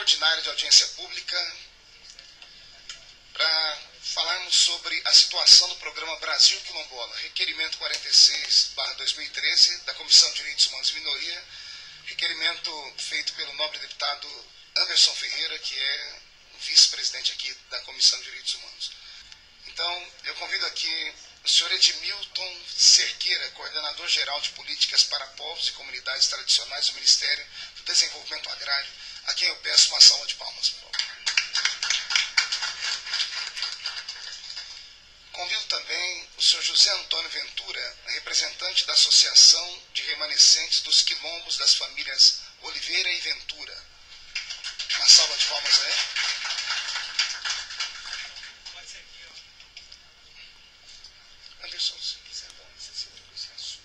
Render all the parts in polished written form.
ordinária de audiência pública para falarmos sobre a situação do programa Brasil Quilombola, requerimento 46/2013 da Comissão de Direitos Humanos e Minoria, requerimento feito pelo nobre deputado Anderson Ferreira, que é vice-presidente aqui da Comissão de Direitos Humanos. Então, eu convido aqui o senhor Edmilton Cerqueira, coordenador geral de políticas para povos e comunidades tradicionais do Ministério do Desenvolvimento Agrário, a quem eu peço uma salva de palmas, por favor. Convido também o senhor José Antônio Ventura, representante da Associação de Remanescentes dos Quilombos das famílias Oliveira e Ventura. Uma salva de palmas a ele. Anderson, se quiser dar uma licença com esse assunto.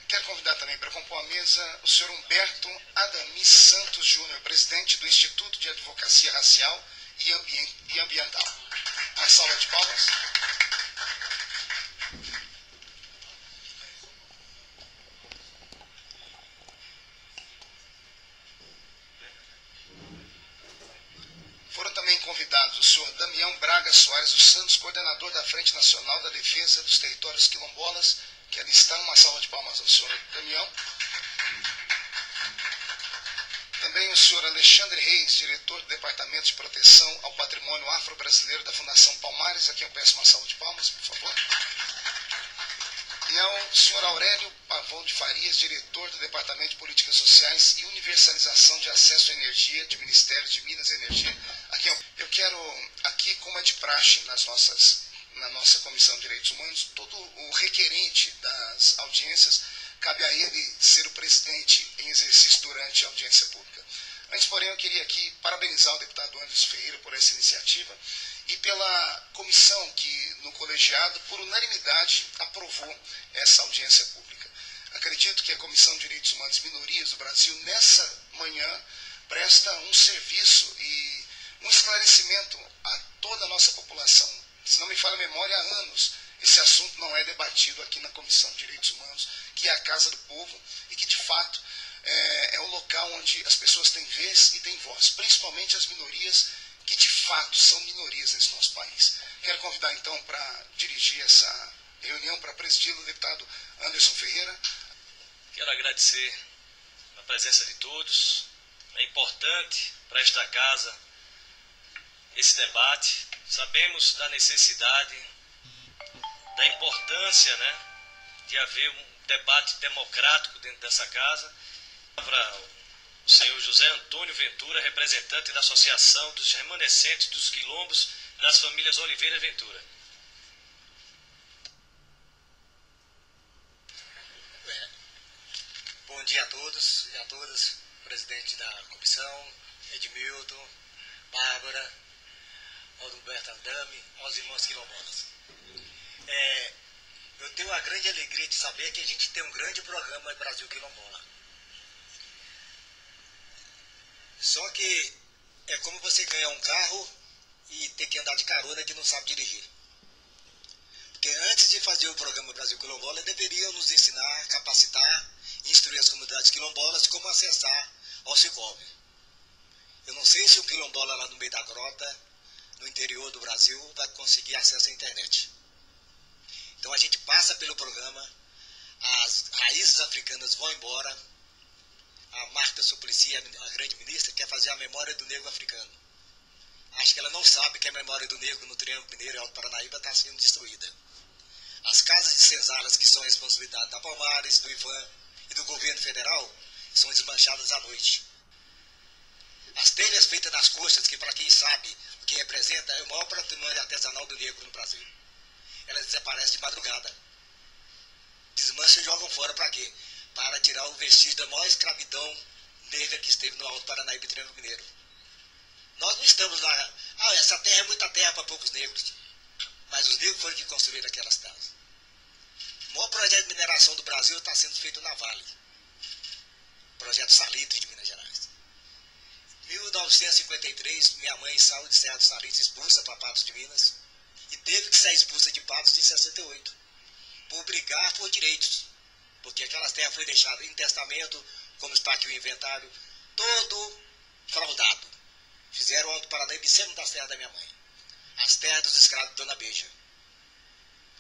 Quero convidar também para compor a mesa o senhor Humberto Adamis Santos Júnior, presidente do Instituto de Advocacia Racial e Ambiental. Uma salva de palmas. Foram também convidados o senhor Damião Braga Soares dos Santos, coordenador da Frente Nacional da Defesa dos Territórios Quilombolas, que ali está. Uma salva de palmas ao senhor Damião. Também o senhor Alexandre Reis, diretor do Departamento de Proteção ao Patrimônio Afro-Brasileiro da Fundação Palmares, a quem eu peço uma salva de palmas, por favor. E ao senhor Aurélio Pavão de Farias, diretor do Departamento de Políticas Sociais e Universalização de Acesso à Energia do Ministério de Minas e Energia, a quem eu quero aqui, como é de praxe na nossa Comissão de Direitos Humanos, todo o requerente das audiências, cabe a ele ser o presidente em exercício durante a audiência pública. Antes, porém, eu queria aqui parabenizar o deputado Anderson Ferreira por essa iniciativa e pela comissão que, no colegiado, por unanimidade, aprovou essa audiência pública. Acredito que a Comissão de Direitos Humanos e Minorias do Brasil, nessa manhã, presta um serviço e um esclarecimento a toda a nossa população. Se não me falha a memória, há anos esse assunto não é debatido aqui na Comissão de Direitos Humanos, que é a Casa do Povo e que, de fato, é o local onde as pessoas têm vez e têm voz, principalmente as minorias, que de fato são minorias nesse nosso país. Quero convidar, então, para dirigir essa reunião, para presidir o deputado Anderson Ferreira. Quero agradecer a presença de todos. É importante para esta casa esse debate. Sabemos da necessidade, da importância, de haver um debate democrático dentro dessa casa. Para o senhor José Antônio Ventura, representante da Associação dos Remanescentes dos Quilombos das famílias Oliveira e Ventura. Bom dia a todos e a todas, presidente da comissão, Edmilton, Bárbara, Humberto Adami, aos irmãos quilombolas. Eu tenho a grande alegria de saber que a gente tem um grande programa Brasil Quilombola. Só que é como você ganhar um carro e ter que andar de carona que não sabe dirigir. Porque antes de fazer o programa Brasil Quilombola, deveriam nos ensinar, capacitar, instruir as comunidades quilombolas como acessar ao Sicob. Eu não sei se o quilombola lá no meio da grota, no interior do Brasil, vai conseguir acesso à internet. Então a gente passa pelo programa, as raízes africanas vão embora, a Marta Suplicy, a grande ministra, quer fazer a memória do negro africano. Acho que ela não sabe que a memória do negro no Triângulo Mineiro e Alto Paranaíba está sendo destruída. As casas de senzalas, que são a responsabilidade da Palmares, do IFAM e do governo federal, são desmanchadas à noite. As telhas feitas nas coxas, que para quem sabe o que representa, é o maior patrimônio artesanal do negro no Brasil. Elas desaparecem de madrugada. Desmancham e jogam fora para quê? Para tirar o vestígio da maior escravidão negra que esteve no Alto Paranaíba e Triângulo Mineiro. Nós não estamos lá, essa terra é muita terra para poucos negros. Mas os negros foram que construíram aquelas casas. O maior projeto de mineração do Brasil está sendo feito na Vale. Projeto Salitre de Minas Gerais. Em 1953, minha mãe saiu de Serra do Salitre expulsa para Patos de Minas e teve que ser expulsa de Patos em 68, por brigar por direitos, porque aquelas terras foram deixadas em testamento como está aqui o inventário, todo fraudado. Fizeram o Alto Paranaíba em cima das terras da minha mãe. As terras dos escravos de Dona Beija.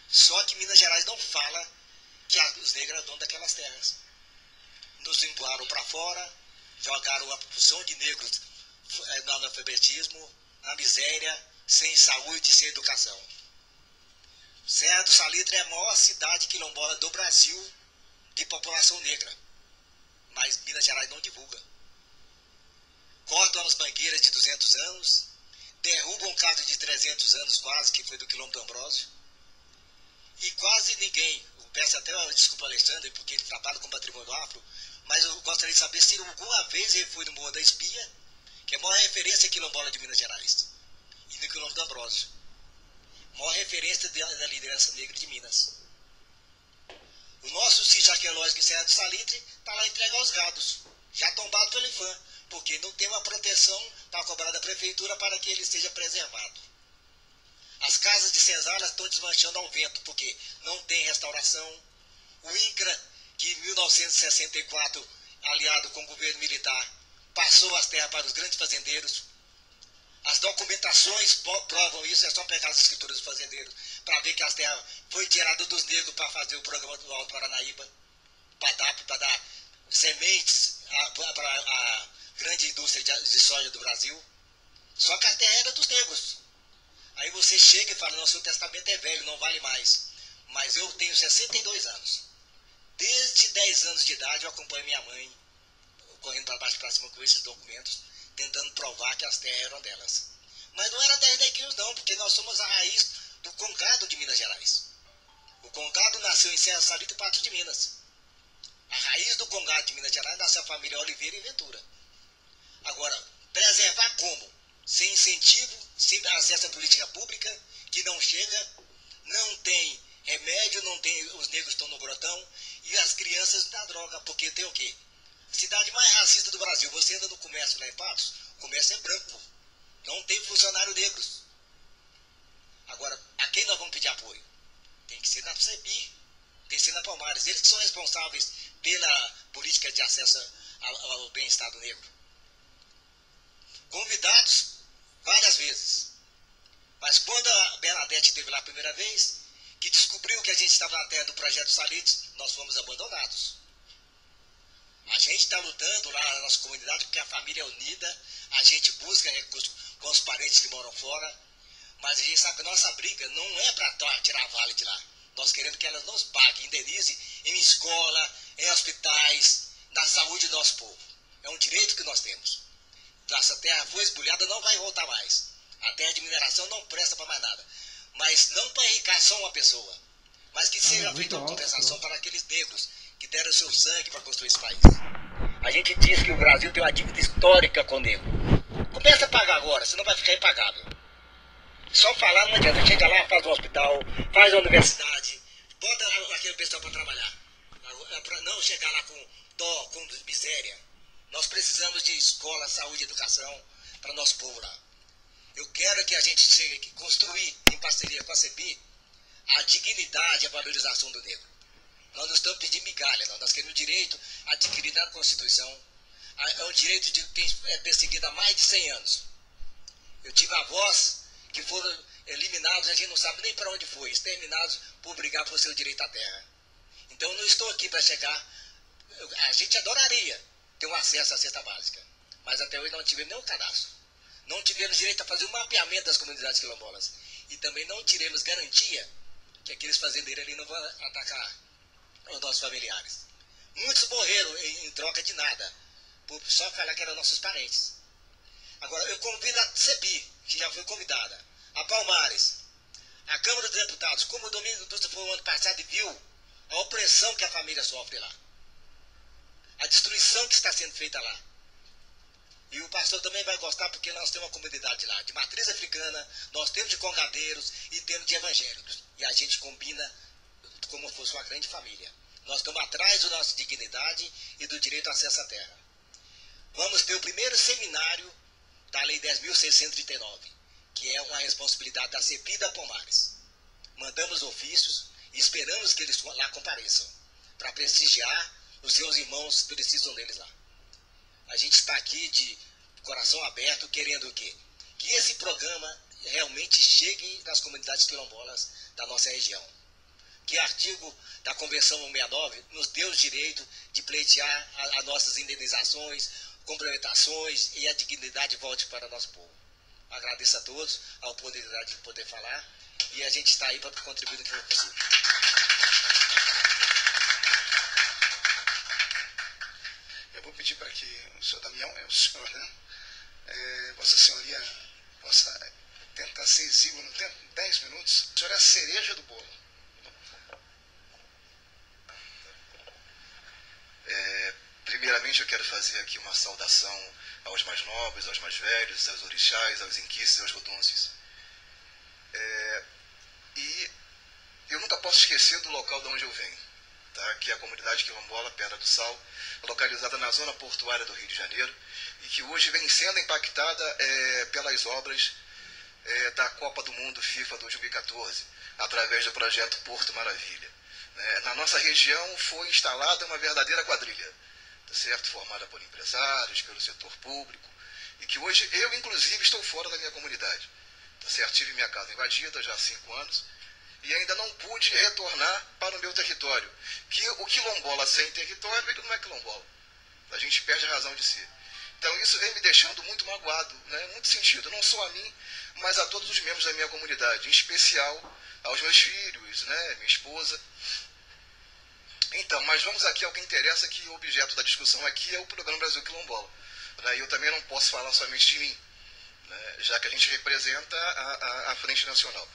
Só que Minas Gerais não fala que os negros eram donos daquelas terras. Nos empurraram para fora, jogaram uma porção de negros no analfabetismo, na miséria, sem saúde e sem educação. Serra do Salitre é a maior cidade quilombola do Brasil de população negra. Mas Minas Gerais não divulga. Cortam as mangueiras de 200 anos, derrubam casa de 300 anos quase, que foi do Quilombo do Ambrósio. E quase ninguém, eu peço até desculpa ao Alexandre, porque ele trabalha com patrimônio afro, mas eu gostaria de saber se alguma vez ele foi no Morro da Espia, que é a maior referência quilombola de Minas Gerais, e no Quilombo do Ambrósio. Maior referência da liderança negra de Minas. O nosso sítio arqueológico em Serra do Salitre está lá entregue aos gados, já tombado pelo IFAM, porque não tem uma proteção para cobrar da prefeitura para que ele seja preservado. As casas de senzalas estão desmanchando ao vento, porque não tem restauração. O INCRA, que em 1964, aliado com o governo militar, passou as terras para os grandes fazendeiros. As documentações provam isso, é só pegar as escrituras dos fazendeiros para ver que as terras foi tirada dos negros para fazer o programa do Alto Paranaíba, para dar sementes para a grande indústria de soja do Brasil. Só que a terra era dos negros. Aí você chega e fala, não, seu testamento é velho, não vale mais. Mas eu tenho 62 anos. Desde 10 anos de idade eu acompanho minha mãe, correndo para baixo e para cima com esses documentos, tentando provar que as terras eram delas. Mas não era 10 neguinhos não, porque nós somos a raiz do Congado de Minas Gerais. O Congado nasceu em Serra do Salitre e Patos de Minas. A raiz do Congado de Minas Gerais nasceu a família Oliveira e Ventura. Agora, preservar como? Sem incentivo, sem acesso à política pública, que não chega, não tem remédio, não tem, os negros estão no grotão, e as crianças na droga, porque tem o quê? A cidade mais racista do Brasil, você anda no comércio lá em Patos, o comércio é branco, não tem funcionários negros. Agora, a quem nós vamos pedir apoio? Tem que ser na CEBI, tem que ser na Palmares, eles que são responsáveis pela política de acesso ao bem-estar do negro. Convidados várias vezes. Mas quando a Bernadette esteve lá a primeira vez, que descobriu que a gente estava na terra do Projeto Salitre, nós fomos abandonados. A gente está lutando lá na nossa comunidade porque a família é unida, a gente busca recursos com os parentes que moram fora, mas a gente sabe que a nossa briga não é para tirar a Vale de lá. Nós queremos que elas nos paguem, indenize em escola, em hospitais, na saúde do nosso povo. É um direito que nós temos. Nossa terra foi esbulhada, não vai voltar mais. A terra de mineração não presta para mais nada. Mas não para enriquecer só uma pessoa. Mas que seja feita uma compensação para aqueles negros que deram seu sangue para construir esse país. A gente diz que o Brasil tem uma dívida histórica com o negro. Começa a pagar agora, senão vai ficar impagável. Só falar não adianta. Chega lá, faz um hospital, faz uma universidade, bota aquele pessoal para trabalhar. Para não chegar lá com dó, com miséria. Nós precisamos de escola, saúde e educação para nosso povo lá. Eu quero que a gente chegue aqui, construir, em parceria com a CEBI, a dignidade e a valorização do negro. Nós não estamos pedindo migalha, não. Nós queremos o direito adquirido na Constituição. É um direito de quem é perseguido há mais de 100 anos. Eu tive avós que foram eliminados, a gente não sabe nem para onde foi, exterminados por brigar por seu direito à terra. Então eu não estou aqui para chegar... A gente adoraria ter um acesso à cesta básica, mas até hoje não tivemos nenhum cadastro. Não tivemos direito a fazer um mapeamento das comunidades quilombolas. E também não tivemos garantia que aqueles fazendeiros ali não vão atacar os nossos familiares. Muitos morreram em troca de nada, por só falar que eram nossos parentes. Agora, eu convido a CEBI, que já foi convidada, a Palmares, a Câmara dos Deputados, como o Domínio da Indústria foi o ano passado e viu a opressão que a família sofre lá. A destruição que está sendo feita lá. E o pastor também vai gostar porque nós temos uma comunidade lá, de matriz africana, nós temos de congadeiros e temos de evangélicos. E a gente combina como se fosse uma grande família. Nós estamos atrás da nossa dignidade e do direito ao acesso à terra. Vamos ter o primeiro seminário da Lei 10.639, que é uma responsabilidade da CEBI e da Palmares. Mandamos ofícios e esperamos que eles lá compareçam, para prestigiar os seus irmãos precisam deles lá. A gente está aqui de coração aberto, querendo o quê? Que esse programa realmente chegue nas comunidades quilombolas da nossa região. Que artigo da Convenção 169 nos dê o direito de pleitear as nossas indenizações, complementações e a dignidade volte para o nosso povo. Agradeço a todos a oportunidade de poder falar e a gente está aí para contribuir no que for possível. Eu vou pedir para que o senhor Damião, o senhor, né? Vossa Senhoria possa tentar ser exíguo no tempo, 10 minutos. O senhor é a cereja do bolo. Primeiramente eu quero fazer aqui uma saudação aos mais nobres, aos mais velhos, aos orixás, aos inquices e aos rodonces. E eu nunca posso esquecer do local de onde eu venho, tá? Que é a comunidade quilombola Pedra do Sal, localizada na zona portuária do Rio de Janeiro, e que hoje vem sendo impactada pelas obras da Copa do Mundo FIFA 2014, através do projeto Porto Maravilha. Na nossa região foi instalada uma verdadeira quadrilha, tá certo? Formada por empresários, pelo setor público, e que hoje eu, inclusive, estou fora da minha comunidade. Tá certo? Tive minha casa invadida já há 5 anos e ainda não pude retornar para o meu território. Que o quilombola sem território, ele não é quilombola. A gente perde a razão de ser. Então isso vem me deixando muito magoado, né? Muito sentido, não só a mim, mas a todos os membros da minha comunidade, em especial aos meus filhos, né? Minha esposa. Então, mas vamos aqui ao que interessa, que o objeto da discussão aqui é o Programa Brasil Quilombola. E eu também não posso falar somente de mim, né? Já que a gente representa a Frente Nacional.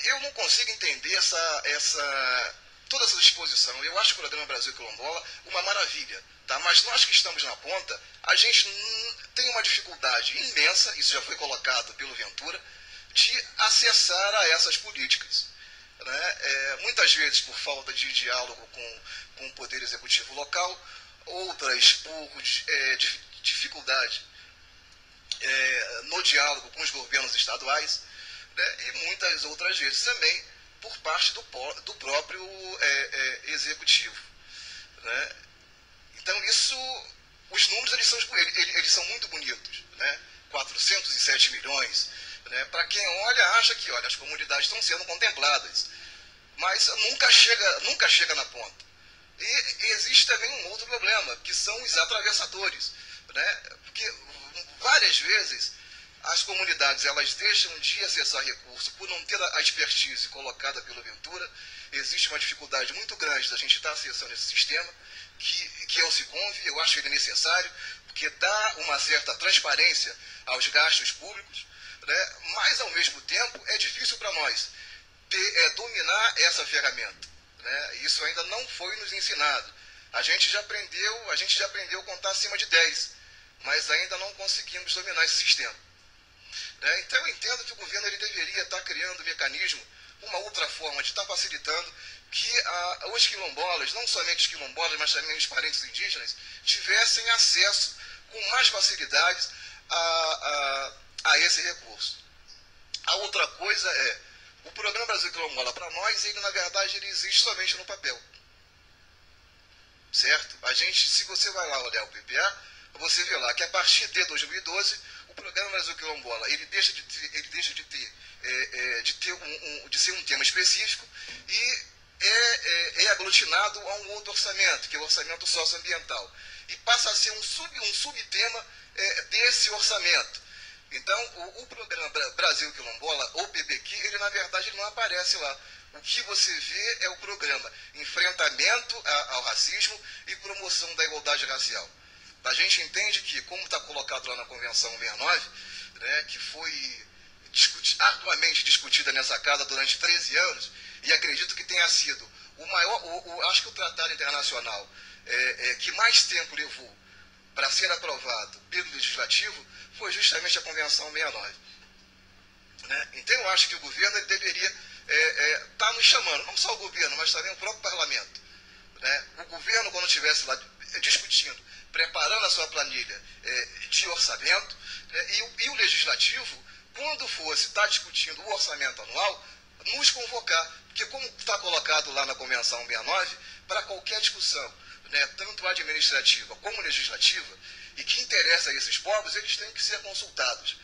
Eu não consigo entender toda essa disposição. Eu acho o Programa Brasil Quilombola uma maravilha, tá? Mas nós que estamos na ponta, a gente tem uma dificuldade imensa, isso já foi colocado pelo Ventura, de acessar a essas políticas. Né? Muitas vezes por falta de diálogo com o Poder Executivo local, outras por dificuldade no diálogo com os governos estaduais, né? E muitas outras vezes também por parte do próprio Executivo. Né? Então os números eles são muito bonitos, né? 407 milhões. Né? Para quem olha, acha que as comunidades estão sendo contempladas, mas nunca chega na ponta. E existe também um outro problema, que são os atravessadores. Né? Porque várias vezes as comunidades elas deixam de acessar recursos por não ter a expertise colocada pelo Ventura. Existe uma dificuldade muito grande da gente estar acessando esse sistema, que é o Siconv. Eu acho ele necessário, porque dá uma certa transparência aos gastos públicos. Né? Mas, ao mesmo tempo, é difícil para nós dominar essa ferramenta. Né? Isso ainda não foi nos ensinado. A gente já aprendeu a contar acima de 10, mas ainda não conseguimos dominar esse sistema. Né? Então, eu entendo que o governo ele deveria estar criando um mecanismo, uma outra forma de estar facilitando que os quilombolas, não somente os quilombolas, mas também os parentes indígenas, tivessem acesso com mais facilidades a esse recurso. A outra coisa o Programa Brasil Quilombola, para nós, ele na verdade ele existe somente no papel. Certo? Se você vai lá olhar o PPA, você vê lá que a partir de 2012, o Programa Brasil Quilombola, ele deixa de ser um tema específico e é aglutinado a um outro orçamento, que é o orçamento socioambiental. E passa a ser um subtema desse orçamento. Então, o Programa Brasil Quilombola, ou PBQ, ele na verdade ele não aparece lá. O que você vê é o programa Enfrentamento ao Racismo e Promoção da Igualdade Racial. A gente entende que, como está colocado lá na Convenção 69, né, que foi arduamente discutida nessa casa durante 13 anos, e acredito que tenha sido o maior, acho que o tratado internacional que mais tempo levou para ser aprovado pelo Legislativo, foi justamente a Convenção 69. Né? Então eu acho que o governo ele deveria estar nos chamando, não só o governo, mas também o próprio parlamento. Né? O governo, quando estivesse lá discutindo, preparando a sua planilha de orçamento, e o Legislativo, quando fosse estar discutindo o orçamento anual, nos convocar, porque como está colocado lá na Convenção 69, para qualquer discussão, né, tanto administrativa como legislativa, e que interessa a esses povos, eles têm que ser consultados.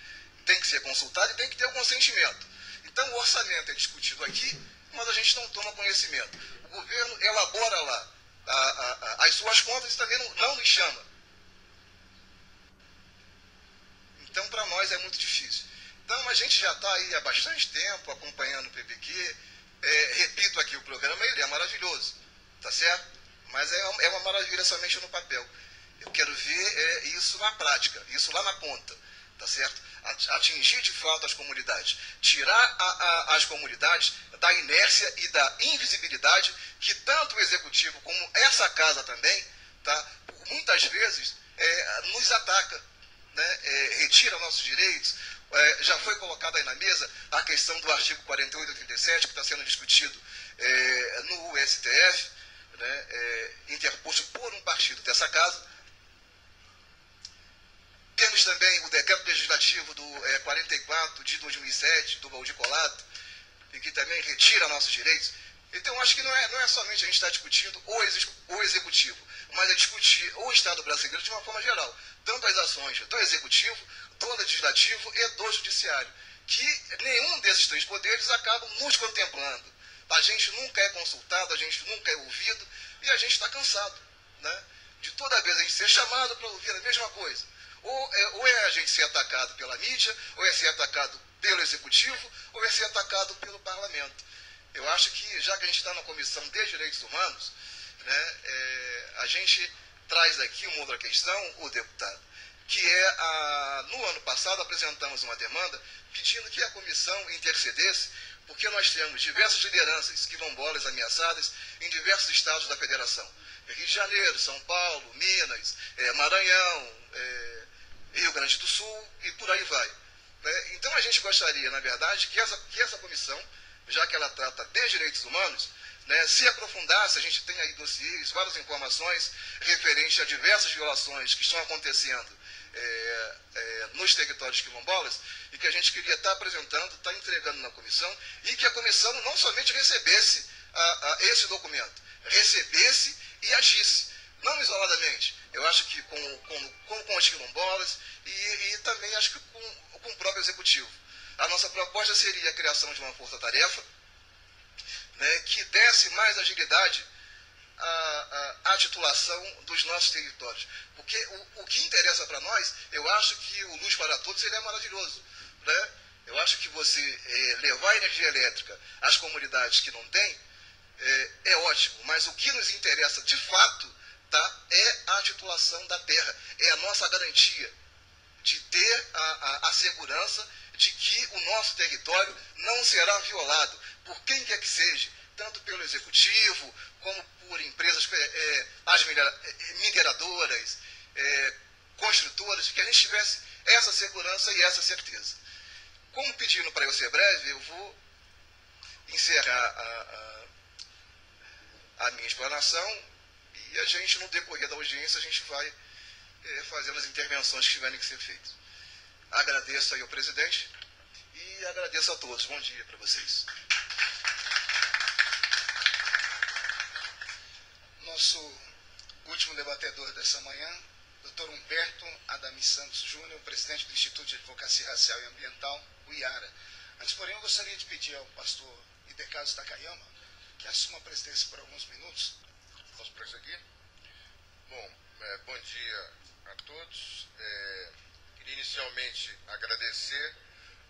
Tem que ser consultado e tem que ter o consentimento. Então, o orçamento é discutido aqui, mas a gente não toma conhecimento. O governo elabora lá as suas contas e também não nos chama. Então, para nós é muito difícil. Então, a gente já está aí há bastante tempo acompanhando o PPQ. Repito aqui, o programa ele é maravilhoso, tá certo? Mas é uma maravilha somente no papel. Eu quero ver isso na prática, isso lá na ponta, tá certo? Atingir de fato as comunidades, tirar as comunidades da inércia e da invisibilidade que tanto o Executivo como essa casa também, tá, muitas vezes nos ataca, né, retira nossos direitos. Já foi colocada aí na mesa a questão do artigo 48 e 37, que está sendo discutido no STF, né, interposto por um partido dessa casa. Temos também o decreto legislativo do 44 de 2007, do Valdir Colato, e que também retira nossos direitos. Então, acho que não é somente a gente estar discutindo o Executivo, mas é discutir o Estado brasileiro de uma forma geral. Tanto as ações do Executivo, do Legislativo e do Judiciário, que nenhum desses três poderes acabam nos contemplando. A gente nunca é consultado, a gente nunca é ouvido, e a gente está cansado, né, de toda vez a gente ser chamado para ouvir a mesma coisa. Ou é a gente ser atacado pela mídia, ou é ser atacado pelo Executivo, ou é ser atacado pelo Parlamento. Eu acho que, já que a gente está na Comissão de Direitos Humanos, né, a gente traz aqui uma outra questão, o deputado, que no ano passado apresentamos uma demanda pedindo que a comissão intercedesse, porque nós temos diversas lideranças quilombolas ameaçadas em diversos estados da federação. Rio de Janeiro, São Paulo, Minas, Maranhão, Rio Grande do Sul e por aí vai. Então a gente gostaria, na verdade, que essa comissão, já que ela trata de direitos humanos, né, se aprofundasse. A gente tem aí dossiês, várias informações referentes a diversas violações que estão acontecendo nos territórios quilombolas, e que a gente queria estar apresentando, estar entregando na comissão, e que a comissão não somente recebesse esse documento, recebesse e agisse, não isoladamente. Eu acho que com os quilombolas e também acho que com o próprio Executivo. A nossa proposta seria a criação de uma força-tarefa, né, que desse mais agilidade à titulação dos nossos territórios. Porque o que interessa para nós, eu acho que o Luz para Todos ele é maravilhoso, né? Eu acho que você levar energia elétrica às comunidades que não têm é ótimo, mas o que nos interessa de fato, tá, é a titulação da terra, é a nossa garantia de ter a segurança de que o nosso território não será violado por quem quer que seja, tanto pelo Executivo, como por empresas, as mineradoras, construtoras, que a gente tivesse essa segurança e essa certeza. Como pedindo para eu ser breve, eu vou encerrar a minha explanação, e a gente, no decorrer da audiência, a gente vai fazendo as intervenções que tiverem que ser feitas. Agradeço aí ao presidente e agradeço a todos. Bom dia para vocês. Nosso último debatedor dessa manhã, Dr. Humberto Adami Santos Júnior, presidente do Instituto de Advocacia Racial e Ambiental, o IARA. Antes, porém, eu gostaria de pedir ao pastor Idecaso Takayama que assuma a presidência por alguns minutos. Posso prosseguir? Bom, bom dia a todos. Queria inicialmente agradecer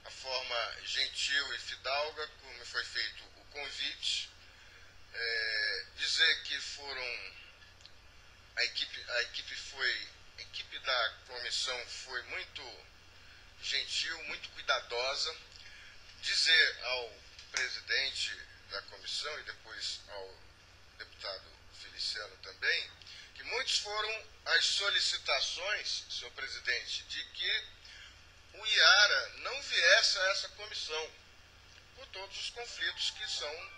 a forma gentil e fidalga como foi feito o convite. Dizer que a equipe da comissão foi muito gentil, muito cuidadosa. Dizer ao presidente da comissão e depois ao deputado Feliciano também, que muitos foram as solicitações, senhor presidente, de que o IARA não viesse a essa comissão, por todos os conflitos que são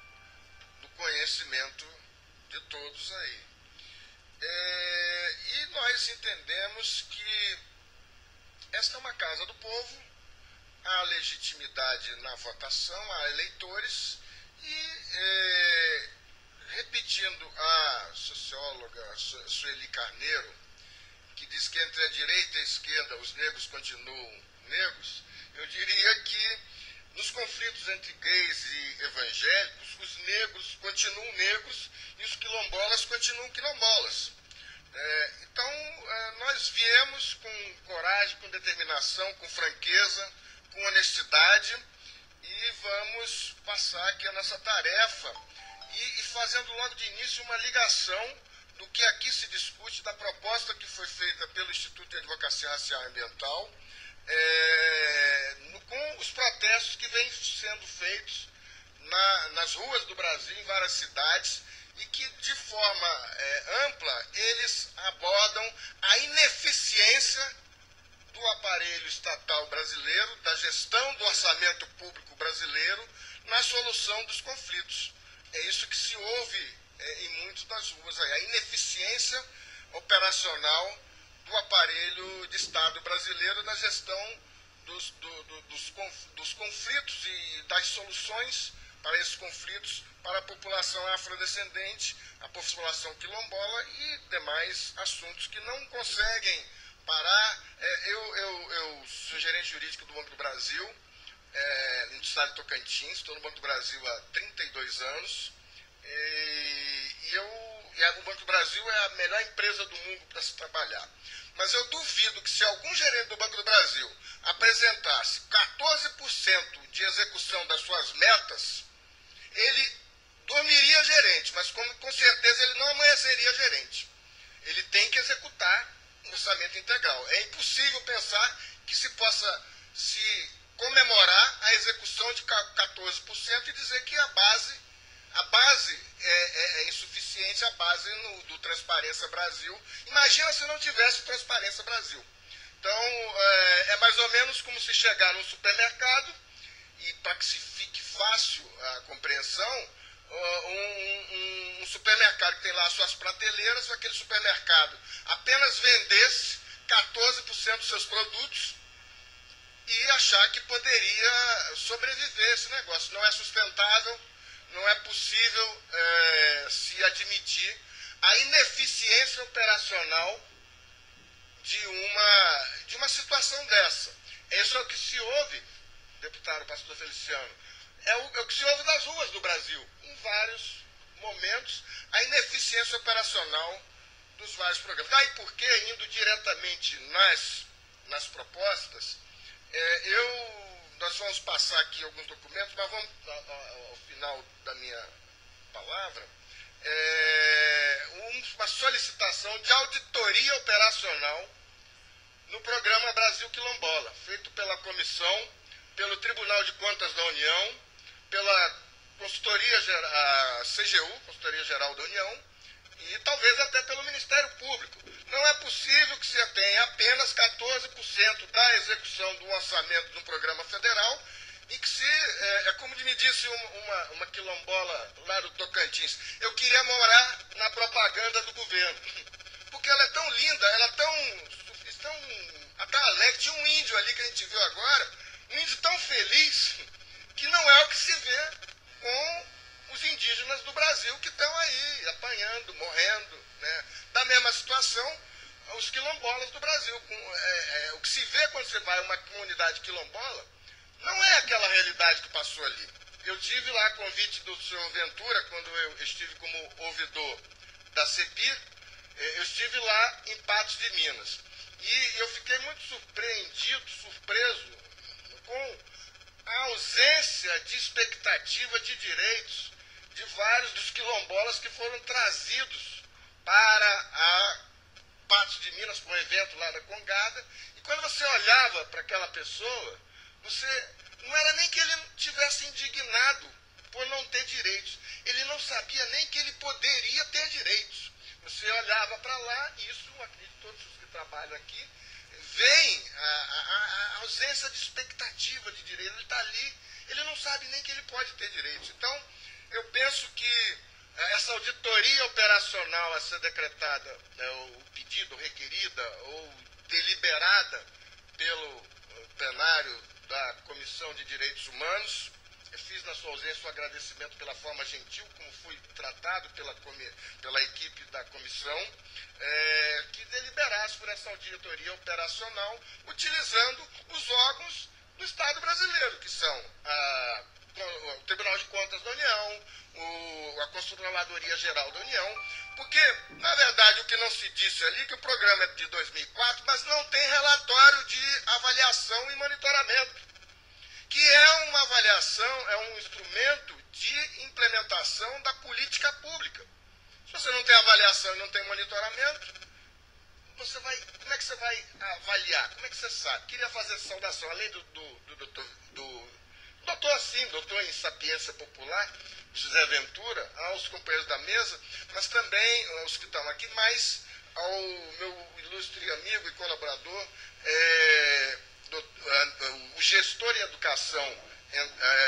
do conhecimento de todos aí. E nós entendemos que esta é uma casa do povo, há legitimidade na votação, há eleitores, e repetindo a socióloga Sueli Carneiro, que diz que entre a direita e a esquerda os negros continuam negros, eu diria que nos conflitos entre gays e evangélicos, os negros continuam negros e os quilombolas continuam quilombolas. Então, nós viemos com coragem, com determinação, com franqueza, com honestidade e vamos passar aqui a nossa tarefa e fazendo logo de início uma ligação do que aqui se discute, da proposta que foi feita pelo Instituto de Advocacia Racial e Ambiental, com os protestos que vêm sendo feitos nas ruas do Brasil, em várias cidades, e que de forma ampla eles abordam a ineficiência do aparelho estatal brasileiro, da gestão do orçamento público brasileiro na solução dos conflitos. É isso que se ouve em muitas das ruas, a ineficiência operacional do aparelho de Estado brasileiro na gestão dos conflitos e das soluções para esses conflitos para a população afrodescendente, a população quilombola e demais assuntos que não conseguem parar. Eu sou gerente jurídico do Banco do Brasil, no estado de Tocantins, estou no Banco do Brasil há 32 anos, e o Banco do Brasil é a melhor empresa do mundo para se trabalhar. Mas eu duvido que se algum gerente do Banco do Brasil apresentasse 14% de execução das suas metas, ele dormiria gerente, mas com certeza ele não amanheceria gerente. Ele tem que executar um orçamento integral. É impossível pensar que se possa se comemorar a execução de 14% e dizer que a base é insuficiente, a base do Transparência Brasil. Imagina se não tivesse Transparência Brasil. Então, é mais ou menos como se chegar num supermercado e, para que se fique fácil a compreensão, um supermercado que tem lá as suas prateleiras, aquele supermercado apenas vendesse 14% dos seus produtos e achar que poderia sobreviver esse negócio. Não é sustentável, não é possível se admitir a ineficiência operacional de uma situação dessa. Isso é o que se ouve, deputado pastor Feliciano, é o que se ouve nas ruas do Brasil, em vários momentos, a ineficiência operacional dos vários programas. Daí porque, indo diretamente nas propostas, nós vamos passar aqui alguns documentos, mas vamos, ao final da minha palavra, uma solicitação de auditoria operacional no programa Brasil Quilombola, feito pela Comissão, pelo Tribunal de Contas da União, pela Consultoria CGU, Consultoria Geral da União, e talvez até pelo Ministério Público. Não é possível que se tenha apenas 14% da execução do orçamento de um programa federal e que como me disse uma quilombola lá do Tocantins, eu queria morar na propaganda do governo, porque ela é tão linda, ela é tão alegre. Tinha um índio ali que a gente viu agora, um índio tão feliz, que não é o que se vê com os indígenas do Brasil que estão aí apanhando, morrendo, né? Da mesma situação, os quilombolas do Brasil. O que se vê quando você vai a uma comunidade quilombola não é aquela realidade que passou ali. Eu tive lá a convite do senhor Ventura, quando eu estive como ouvidor da CEPIR, eu estive lá em Patos de Minas. E eu fiquei muito surpreso com a ausência de expectativa de direitos de vários dos quilombolas que foram trazidos para a Patos de Minas, para um evento lá da Congada. E quando você olhava para aquela pessoa, não era nem que ele tivesse indignado por não ter direitos. Ele não sabia nem que ele poderia ter direitos. Você olhava para lá, e isso, acredito, todos os que trabalham aqui, vem a ausência de expectativa de direito. Ele está ali, ele não sabe nem que ele pode ter direitos. Então, eu penso que essa auditoria operacional a ser decretada, ou pedida, ou requerida, ou deliberada pelo plenário da Comissão de Direitos Humanos, fiz na sua ausência o agradecimento pela forma gentil como fui tratado pela equipe da comissão, que deliberasse por essa auditoria operacional, utilizando os órgãos do Estado brasileiro, que são o Tribunal de Contas da União, a Controladoria Geral da União, porque, na verdade, o que não se disse ali é que o programa é de 2004, mas não tem relatório de avaliação e monitoramento, que é uma avaliação, é um instrumento de implementação da política pública. Se você não tem avaliação e não tem monitoramento, como é que você vai avaliar? Como é que você sabe? Queria fazer saudação, além do doutor em sapiência popular, José Ventura, aos companheiros da mesa, mas também aos que estão aqui, mas ao meu ilustre amigo e colaborador, o gestor em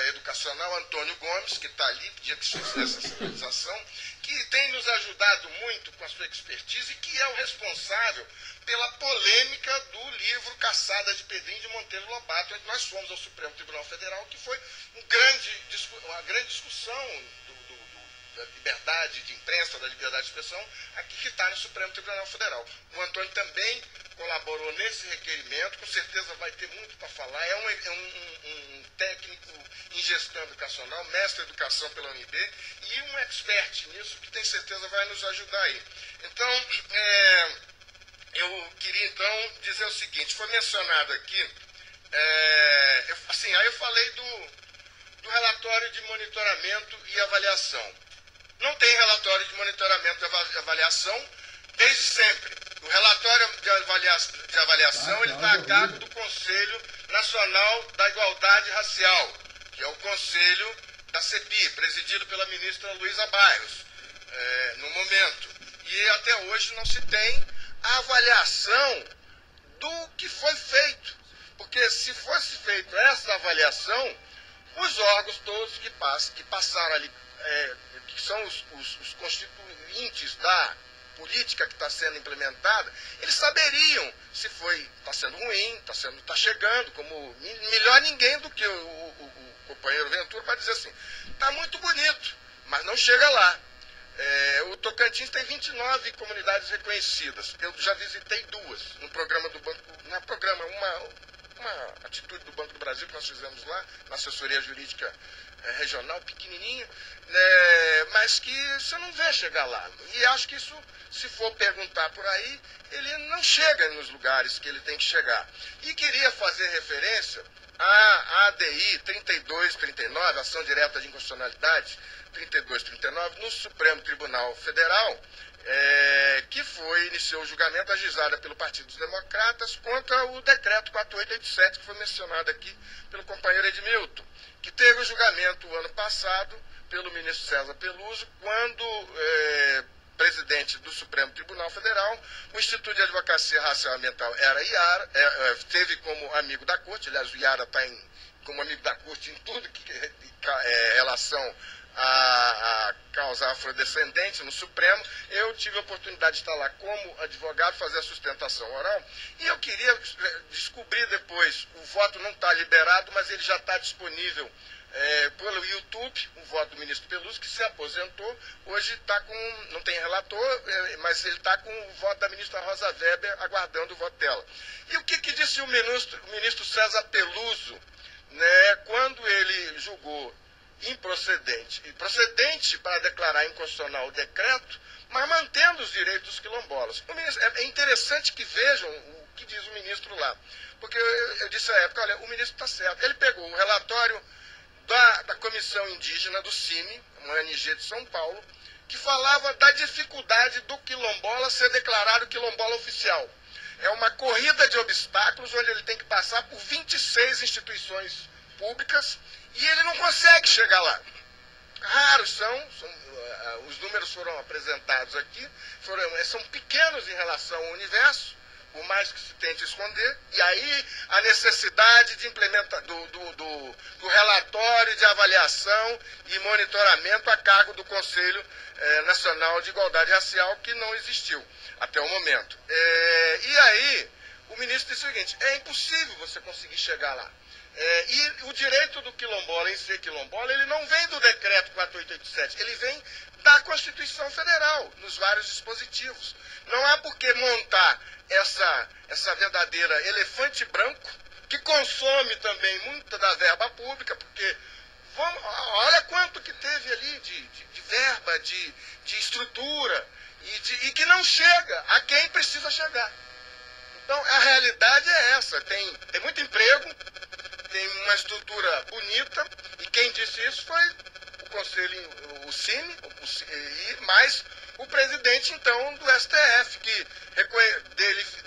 educacional Antônio Gomes, que está ali, pedia que fizesse essa sinalização, que tem nos ajudado muito com a sua expertise e que é o responsável pela polêmica do livro Caçada de Pedrinho de Monteiro Lobato, onde nós fomos ao Supremo Tribunal Federal, que foi uma grande discussão da liberdade de imprensa, da liberdade de expressão, aqui que está no Supremo Tribunal Federal. O Antônio também colaborou nesse requerimento, com certeza vai ter muito para falar, é um técnico em gestão educacional, mestre em educação pela UNB, e um expert nisso, que tem certeza vai nos ajudar aí. Então, eu queria então dizer o seguinte, foi mencionado aqui, aí eu falei do relatório de monitoramento e avaliação. Não tem relatório de monitoramento e avaliação desde sempre. O relatório de avaliação ele está a cargo do Conselho Nacional da Igualdade Racial, que é o Conselho da CEPI, presidido pela ministra Luísa Barros, no momento. E até hoje não se tem a avaliação do que foi feito. Porque se fosse feita essa avaliação, os órgãos todos que passaram ali, que são os constituintes da política que está sendo implementada, eles saberiam se está sendo ruim, está chegando, como melhor ninguém do que o companheiro Ventura para dizer assim, está muito bonito, mas não chega lá. O Tocantins tem 29 comunidades reconhecidas. Eu já visitei 2 no programa do Banco, uma atitude do Banco do Brasil que nós fizemos lá, na assessoria jurídica regional, pequenininha, mas que você não vê chegar lá. E acho que isso, se for perguntar por aí, ele não chega nos lugares que ele tem que chegar. E queria fazer referência à ADI 3239, Ação Direta de Inconstitucionalidade 3239, no Supremo Tribunal Federal, que iniciou o julgamento ajuizada pelo Partido dos Democratas contra o decreto 4887, que foi mencionado aqui pelo companheiro Edmilton, que teve o julgamento ano passado pelo ministro César Peluso, quando presidente do Supremo Tribunal Federal, o Instituto de Advocacia Racial e Ambiental era IARA, teve como amigo da Corte, aliás, o IARA está como amigo da Corte em tudo que relação a causa afrodescendente no Supremo. Eu tive a oportunidade de estar lá como advogado, fazer a sustentação oral, e eu queria descobrir depois, o voto não está liberado, mas ele já está disponível pelo YouTube, o voto do ministro Peluso, que se aposentou, hoje está não tem relator, mas ele está com o voto da ministra Rosa Weber, aguardando o voto dela. E o que disse o ministro César Peluso, quando ele julgou procedente para declarar inconstitucional o decreto, mas mantendo os direitos dos quilombolas. É interessante que vejam o que diz o ministro lá, porque eu disse à época, olha, o ministro está certo. Ele pegou o relatório da Comissão Indígena do CIMI, uma ONG de São Paulo, que falava da dificuldade do quilombola ser declarado quilombola oficial. É uma corrida de obstáculos onde ele tem que passar por 26 instituições públicas e ele não consegue chegar lá. Raros são os números foram apresentados aqui, são pequenos em relação ao universo, por mais que se tente esconder, e aí a necessidade de implementar do relatório de avaliação e monitoramento a cargo do Conselho Nacional de Igualdade Racial, que não existiu até o momento. E aí o ministro disse o seguinte, é impossível você conseguir chegar lá. E o direito do quilombola em ser quilombola, ele não vem do decreto 4887, ele vem da Constituição Federal, nos vários dispositivos. Não há por que montar essa verdadeira elefante branco, que consome também muita da verba pública, porque olha quanto que teve ali de verba, de estrutura, e que não chega a quem precisa chegar. Então, a realidade é essa, tem muito emprego, tem uma estrutura bonita, e quem disse isso foi o Conselho, o Cine, e mais o presidente, então, do STF, que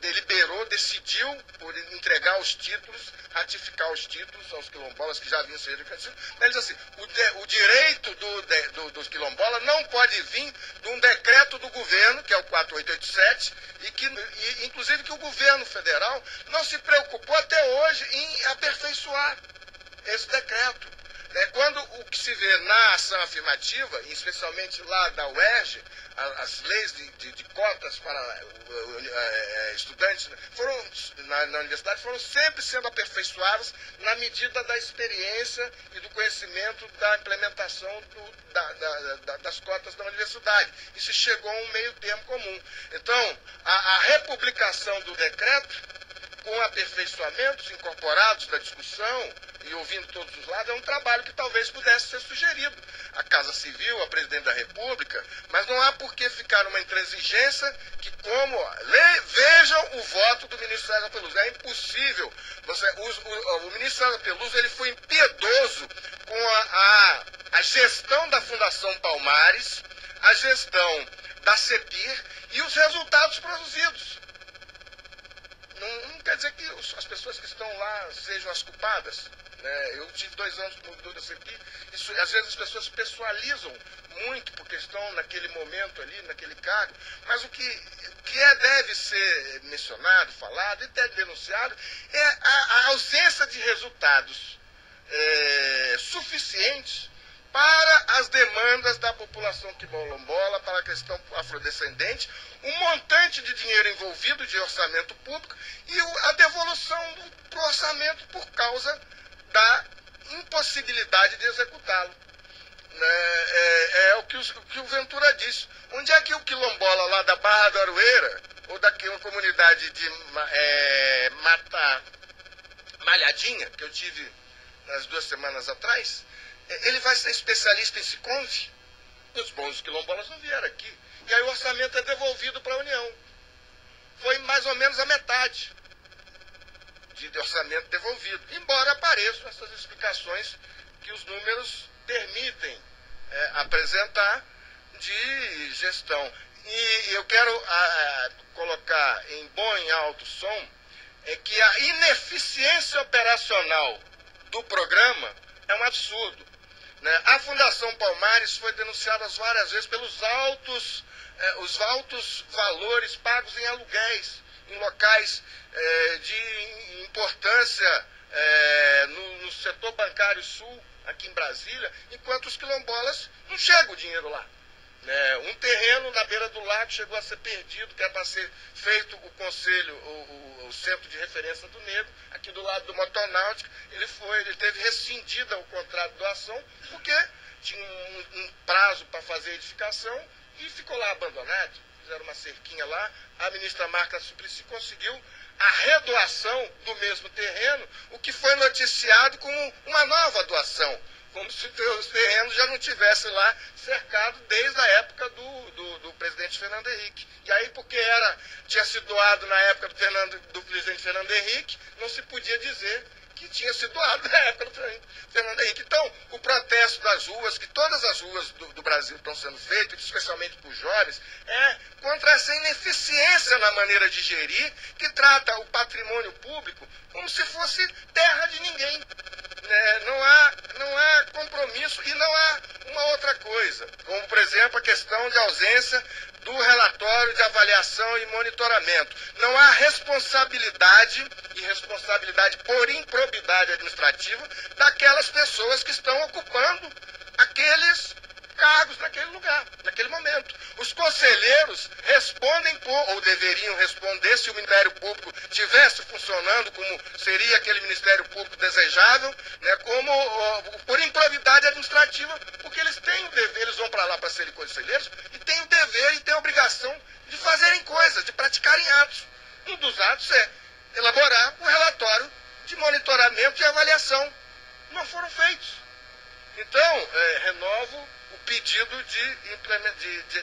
deliberou, decidiu por entregar os títulos, ratificar os títulos aos quilombolas que já haviam sido reconhecidos. Mas ele diz assim, o direito dos quilombolas não pode vir de um decreto do governo, que é o 4887, e inclusive que o governo federal não se preocupou até hoje em aperfeiçoar esse decreto. Quando o que se vê na ação afirmativa, especialmente lá da UERJ, as leis de cotas para estudantes na universidade foram sempre sendo aperfeiçoadas na medida da experiência e do conhecimento da implementação das cotas da universidade. E se chegou a um meio termo comum. Então, a republicação do decreto, com aperfeiçoamentos incorporados da discussão e ouvindo todos os lados, é um trabalho que talvez pudesse ser sugerido à Casa Civil, à Presidente da República, mas não há por que ficar uma intransigência que, vejam o voto do ministro César Peluso. É impossível. O ministro César Peluso, ele foi impiedoso com a gestão da Fundação Palmares, a gestão da CEPIR e os resultados produzidos. Não quer dizer que as pessoas que estão lá sejam as culpadas. Eu tive 2 anos como ouvidor da CEPI. Às vezes as pessoas pessoalizam muito porque estão naquele momento ali, naquele cargo. Mas o que deve ser mencionado, falado e até denunciado é a ausência de resultados suficientes para as demandas da população quilombola, para a questão afrodescendente, um montante de dinheiro envolvido de orçamento público e a devolução do orçamento por causa da impossibilidade de executá-lo. É o que o Ventura disse. Onde é que o quilombola lá da Barra do Aroeira, ou daqui uma comunidade de Mata Malhadinha, que eu tive nas 2 semanas atrás, ele vai ser especialista em Siconv? Os bons quilombolas não vieram aqui. E aí o orçamento é devolvido para a União. Foi mais ou menos a metade de orçamento devolvido. Embora apareçam essas explicações que os números permitem apresentar de gestão. E eu quero colocar em bom e alto som que a ineficiência operacional do programa é um absurdo. A Fundação Palmares foi denunciada várias vezes pelos altos valores pagos em aluguéis, em locais de importância no setor bancário sul, aqui em Brasília, enquanto os quilombolas não chega o dinheiro lá. Um terreno na beira do lago chegou a ser perdido, que era para ser feito o conselho, o centro de referência do negro, aqui do lado do Motonáutica. Ele teve rescindida o contrato de doação, porque tinha um prazo para fazer a edificação e ficou lá abandonado. Fizeram uma cerquinha lá, a ministra Marta Suplicy conseguiu a redoação do mesmo terreno, o que foi noticiado como uma nova doação, como se os terrenos já não tivessem lá cercado desde a época do presidente Fernando Henrique. E aí, porque tinha sido doado na época do presidente Fernando Henrique, não se podia dizer que tinha sido doado na época do Fernando Henrique. Então, o protesto das ruas, que todas as ruas do Brasil estão sendo feitas, especialmente por jovens, é contra essa ineficiência na maneira de gerir, que trata o patrimônio público como se fosse terra de ninguém. Não há compromisso e não há uma outra coisa, como, por exemplo, a questão de ausência do relatório de avaliação e monitoramento. Não há responsabilidade, e responsabilidade por improbidade administrativa, daquelas pessoas que estão ocupando aqueles cargos naquele lugar, naquele momento. Os conselheiros respondem ou deveriam responder se o Ministério Público estivesse funcionando como seria aquele Ministério Público desejável, né, como por improbidade administrativa, porque eles têm o dever, eles vão para lá para serem conselheiros e têm o dever e têm a obrigação de fazerem coisas, de praticarem atos. Um dos atos é elaborar um relatório de monitoramento e avaliação. Não foram feitos. Então, renovo o pedido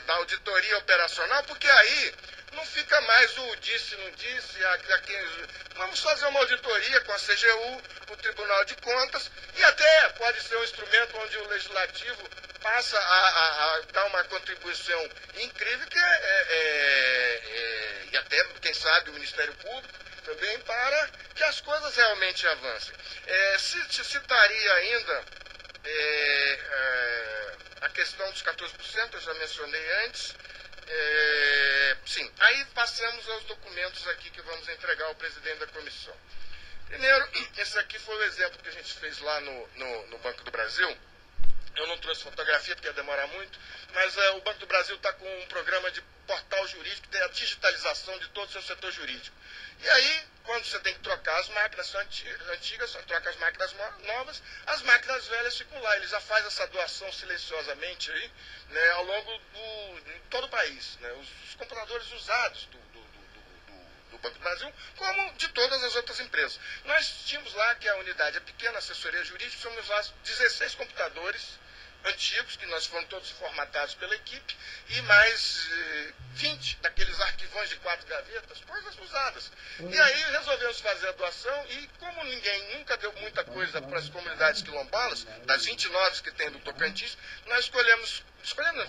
da auditoria operacional, porque aí não fica mais o disse, não disse, vamos fazer uma auditoria com a CGU, o Tribunal de Contas, e até pode ser um instrumento onde o Legislativo passa a dar uma contribuição incrível, e até, quem sabe, o Ministério Público também, para que as coisas realmente avancem. Se citaria ainda a questão dos 14%, eu já mencionei antes. Sim, aí passamos aos documentos aqui que vamos entregar ao presidente da comissão. Primeiro, esse aqui foi o exemplo que a gente fez lá no Banco do Brasil. Eu não trouxe fotografia porque ia demorar muito, mas o Banco do Brasil está com um programa de portal jurídico, tem a digitalização de todo o seu setor jurídico. E aí, quando você tem que trocar as máquinas são antigas, você troca as máquinas novas, as máquinas velhas ficam lá. Ele já faz essa doação silenciosamente aí, né, ao longo de todo o país. Né, os computadores usados do Banco do Brasil, como de todas as outras empresas. Nós tínhamos lá que a unidade é pequena, assessoria jurídica, somos lá 16 computadores antigos, que nós foram todos formatados pela equipe, e mais 20 daqueles arquivões de 4 gavetas, coisas usadas. E aí resolvemos fazer a doação, e como ninguém nunca deu muita coisa para as comunidades quilombolas, das 29 que tem do Tocantins, nós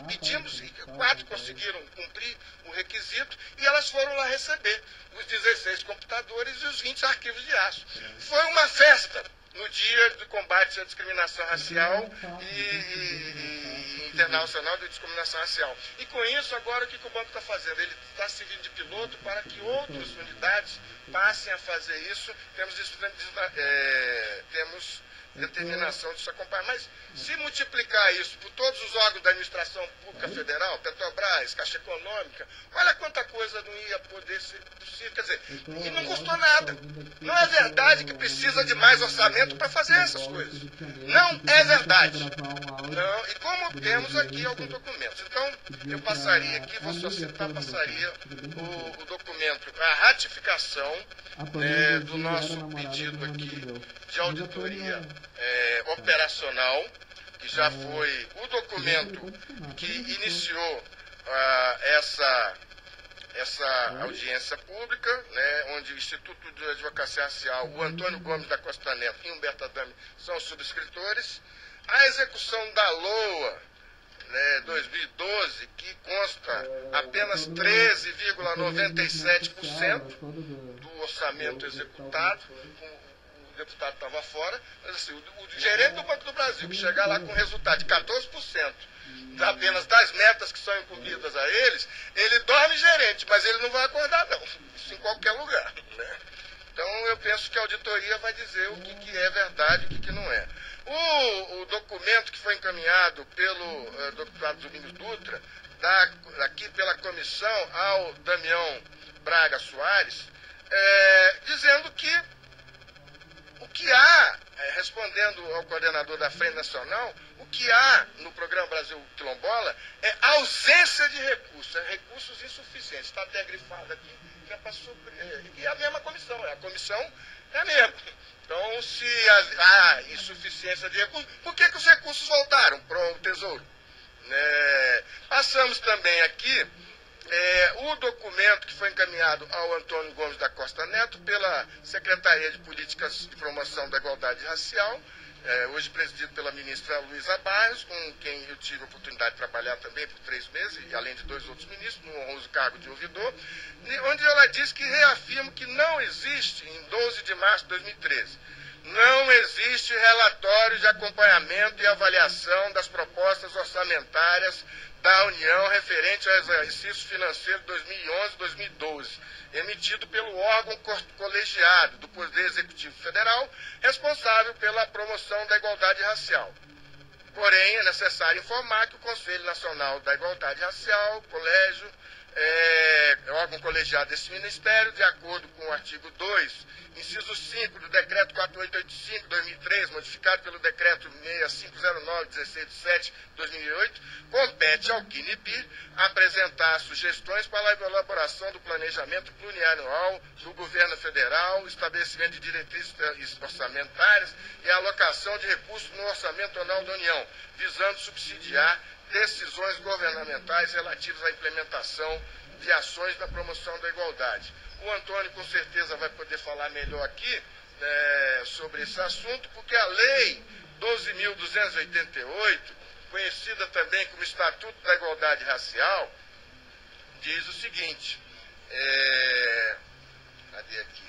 pedimos, e 4 conseguiram cumprir o requisito, e elas foram lá receber os 16 computadores e os 20 arquivos de aço. Foi uma festa no dia do combate à discriminação racial e internacional de discriminação racial. E com isso, agora o que o banco está fazendo? Ele está servindo de piloto para que outras unidades passem a fazer isso. Temos determinação disso acompanhar. Mas se multiplicar isso por todos os órgãos da administração pública federal, Petrobras, Caixa Econômica, olha quanta coisa não ia poder ser possível. Quer dizer, e não custou nada. Não é verdade que precisa de mais orçamento para fazer essas coisas. Não é verdade. Não, e como temos aqui alguns documentos. Então, eu passaria aqui, vou só citar, passaria o documento, a ratificação do nosso pedido aqui de auditoria operacional, que já foi o documento que iniciou essa audiência pública, né, onde o Instituto de Advocacia Racial, o Antônio Gomes da Costa Neto e Humberto Adame são subscritores. A execução da LOA, 2012, que consta apenas 13,97% do orçamento executado. O deputado estava fora, mas assim, o gerente do Banco do Brasil, que chegar lá com resultado de 14%, apenas das metas que são incumbidas a eles, ele dorme gerente, mas ele não vai acordar não, isso em qualquer lugar. Né? Então eu penso que a auditoria vai dizer o que é verdade e o que não é. O documento que foi encaminhado pelo deputado Domingos Dutra, aqui pela comissão ao Damião Braga Soares, dizendo que o que há, respondendo ao coordenador da Frente Nacional, o que há no Programa Brasil Quilombola é ausência de recursos, recursos insuficientes. Está até grifado aqui, já passou, e a mesma comissão, a comissão é a mesma. Então, se há insuficiência de recursos, por que os recursos voltaram para o Tesouro? Passamos também aqui o documento que foi encaminhado ao Antônio Gomes da Costa Neto pela Secretaria de Políticas de Promoção da Igualdade Racial, hoje presidido pela ministra Luísa Barros, com quem eu tive a oportunidade de trabalhar também por 3 meses, e além de 2 outros ministros, no honroso cargo de ouvidor, onde ela diz que reafirma que não existe, em 12 de março de 2013, não existe relatório de acompanhamento e avaliação das propostas orçamentárias da União referente ao exercício financeiro 2011-2012, emitido pelo órgão colegiado do Poder Executivo Federal, responsável pela promoção da igualdade racial. Porém, é necessário informar que o Conselho Nacional da Igualdade Racial, colégio, é órgão colegiado desse Ministério, de acordo com o artigo 2, inciso 5 do Decreto 4885/2003, modificado pelo Decreto 6509/16/7/2008, compete ao CNIPI apresentar sugestões para a elaboração do planejamento plurianual do Governo Federal, estabelecimento de diretrizes orçamentárias e alocação de recursos no Orçamento Anual da União, visando subsidiar decisões governamentais relativas à implementação de ações da promoção da igualdade. O Antônio com certeza vai poder falar melhor aqui sobre esse assunto, porque a Lei 12.288, conhecida também como Estatuto da Igualdade Racial, diz o seguinte, cadê aqui?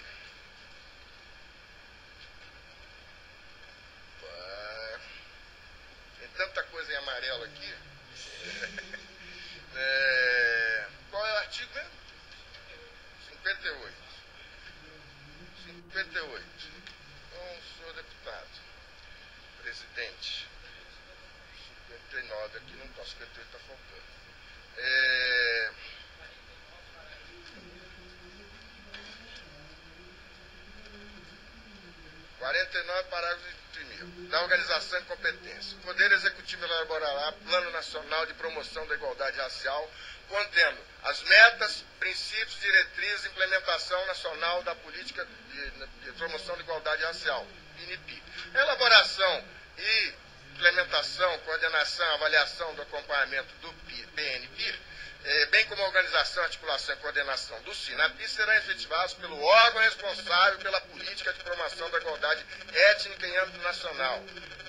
Tem tanta coisa em amarelo aqui. Qual é o artigo mesmo? 58. 58. Então, senhor deputado, presidente, 59 aqui, não está, 58 está faltando. 49, parágrafo 1º, da organização e competência. O Poder Executivo elaborará Plano Nacional de Promoção da Igualdade Racial, contendo as metas, princípios, diretrizes e implementação nacional da política de promoção da igualdade racial, PNP. Elaboração e implementação, coordenação, avaliação do acompanhamento do PNP, bem como a organização, articulação e coordenação do SINAPI, serão efetivados pelo órgão responsável pela política de promoção da igualdade étnica em âmbito nacional.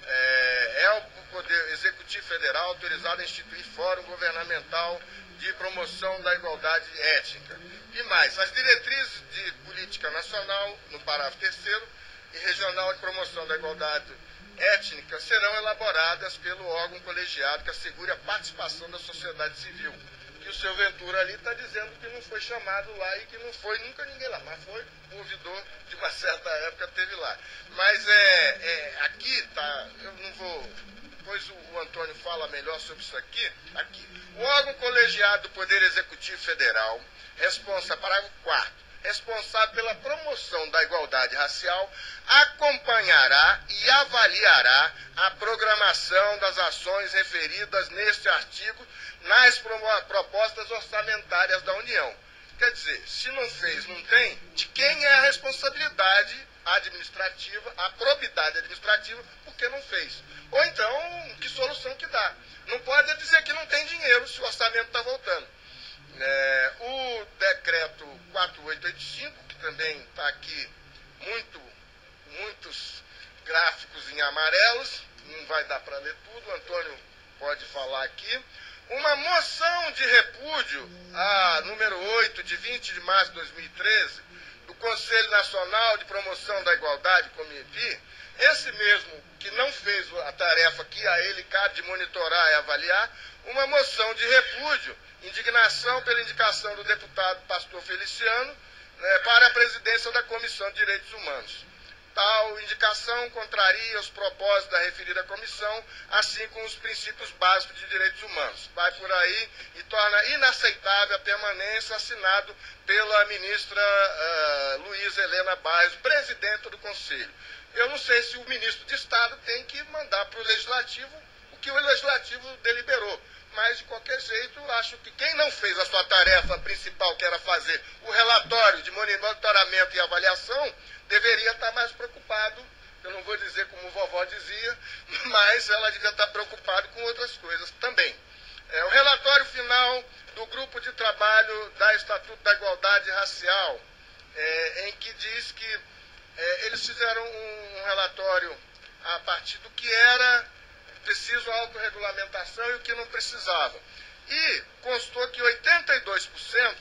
É o Poder Executivo Federal autorizado a instituir fórum governamental de promoção da igualdade étnica. E mais, as diretrizes de política nacional, no parágrafo 3º, e regional de promoção da igualdade étnica serão elaboradas pelo órgão colegiado que assegure a participação da sociedade civil. E o seu Ventura ali está dizendo que não foi chamado lá e que não foi nunca ninguém lá, mas foi o ouvidor de uma certa época teve lá. Mas aqui tá, eu não vou, depois o Antônio fala melhor sobre isso aqui. O órgão colegiado do Poder Executivo Federal, parágrafo 4º, responsável pela promoção da igualdade racial, acompanhará e avaliará a programação das ações referidas neste artigo nas propostas orçamentárias da União. Quer dizer, se não fez, não tem, de quem é a responsabilidade administrativa, a probidade administrativa, porque não fez. Ou então, que solução que dá? Não pode dizer que não tem dinheiro se o orçamento está voltando. O decreto 4885, que também está aqui muitos gráficos em amarelos, não vai dar para ler tudo, o Antônio pode falar aqui. Uma moção de repúdio, a número 8, de 20 de março de 2013, do Conselho Nacional de Promoção da Igualdade, CONIPI, esse mesmo que não fez a tarefa que a ele cabe de monitorar e avaliar, uma moção de repúdio, indignação pela indicação do deputado Pastor Feliciano para a presidência da Comissão de Direitos Humanos. Tal indicação contraria os propósitos da referida comissão, assim como os princípios básicos de direitos humanos. Vai por aí e torna inaceitável a permanência assinado pela ministra Luísa Helena Baes, presidenta do Conselho. Eu não sei se o ministro de Estado tem que mandar para o Legislativo o que o Legislativo deliberou. Mas, de qualquer jeito, acho que quem não fez a sua tarefa principal, que era fazer o relatório de monitoramento e avaliação, deveria estar mais preocupado, eu não vou dizer como vovó dizia, mas ela devia estar preocupada com outras coisas também. O relatório final do grupo de trabalho da Estatuto da Igualdade Racial, em que diz que eles fizeram um relatório a partir do que era preciso a autorregulamentação e o que não precisava. E constou que 82%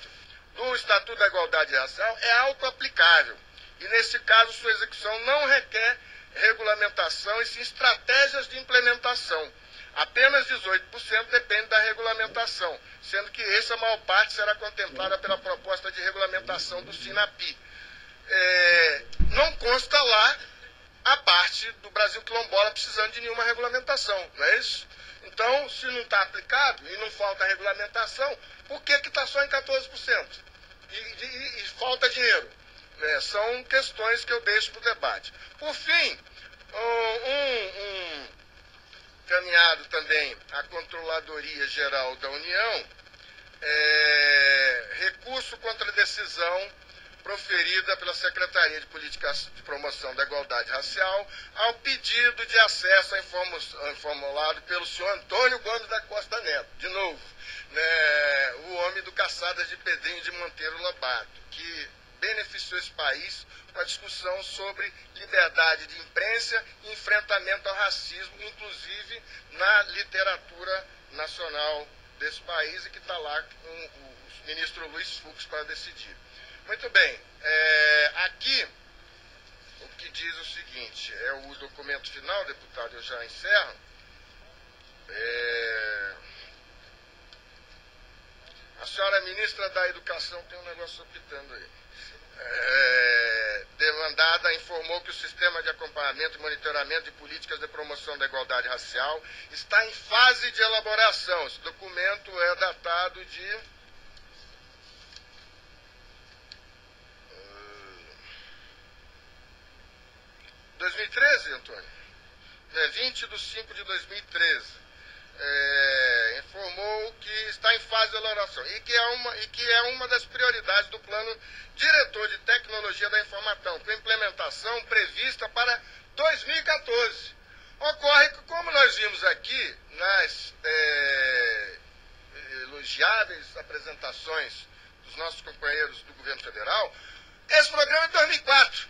do Estatuto da Igualdade Racial é autoaplicável. E, nesse caso, sua execução não requer regulamentação e sim estratégias de implementação. Apenas 18% depende da regulamentação, sendo que essa maior parte será contemplada pela proposta de regulamentação do SINAPI. Não consta lá a parte do Brasil quilombola precisando de nenhuma regulamentação, não é isso? Então, se não está aplicado e não falta regulamentação, por que está só em 14%? E falta dinheiro? São questões que eu deixo para o debate. Por fim, caminhado também à Controladoria Geral da União, recurso contra a decisão proferida pela Secretaria de Políticas de Promoção da Igualdade Racial ao pedido de acesso formulado pelo senhor Antônio Gomes da Costa Neto, de novo, o homem do Caçadas de Pedrinho de Monteiro Lobato, que beneficiou esse país com a discussão sobre liberdade de imprensa e enfrentamento ao racismo, inclusive na literatura nacional desse país, e que está lá com o ministro Luiz Fux para decidir. Muito bem, aqui o que diz o seguinte, é o documento final, deputado, eu já encerro. A senhora ministra da Educação tem um negócio pitando aí. Demandada informou que o sistema de acompanhamento e monitoramento de políticas de promoção da igualdade racial está em fase de elaboração. Esse documento é datado de 2013, Antônio? 20/5/2013. Informou que está em fase de elaboração e que é uma das prioridades do Plano Diretor de Tecnologia da Informação, com implementação prevista para 2014. Ocorre que, como nós vimos aqui nas elogiáveis apresentações dos nossos companheiros do governo federal, esse programa é de 2004.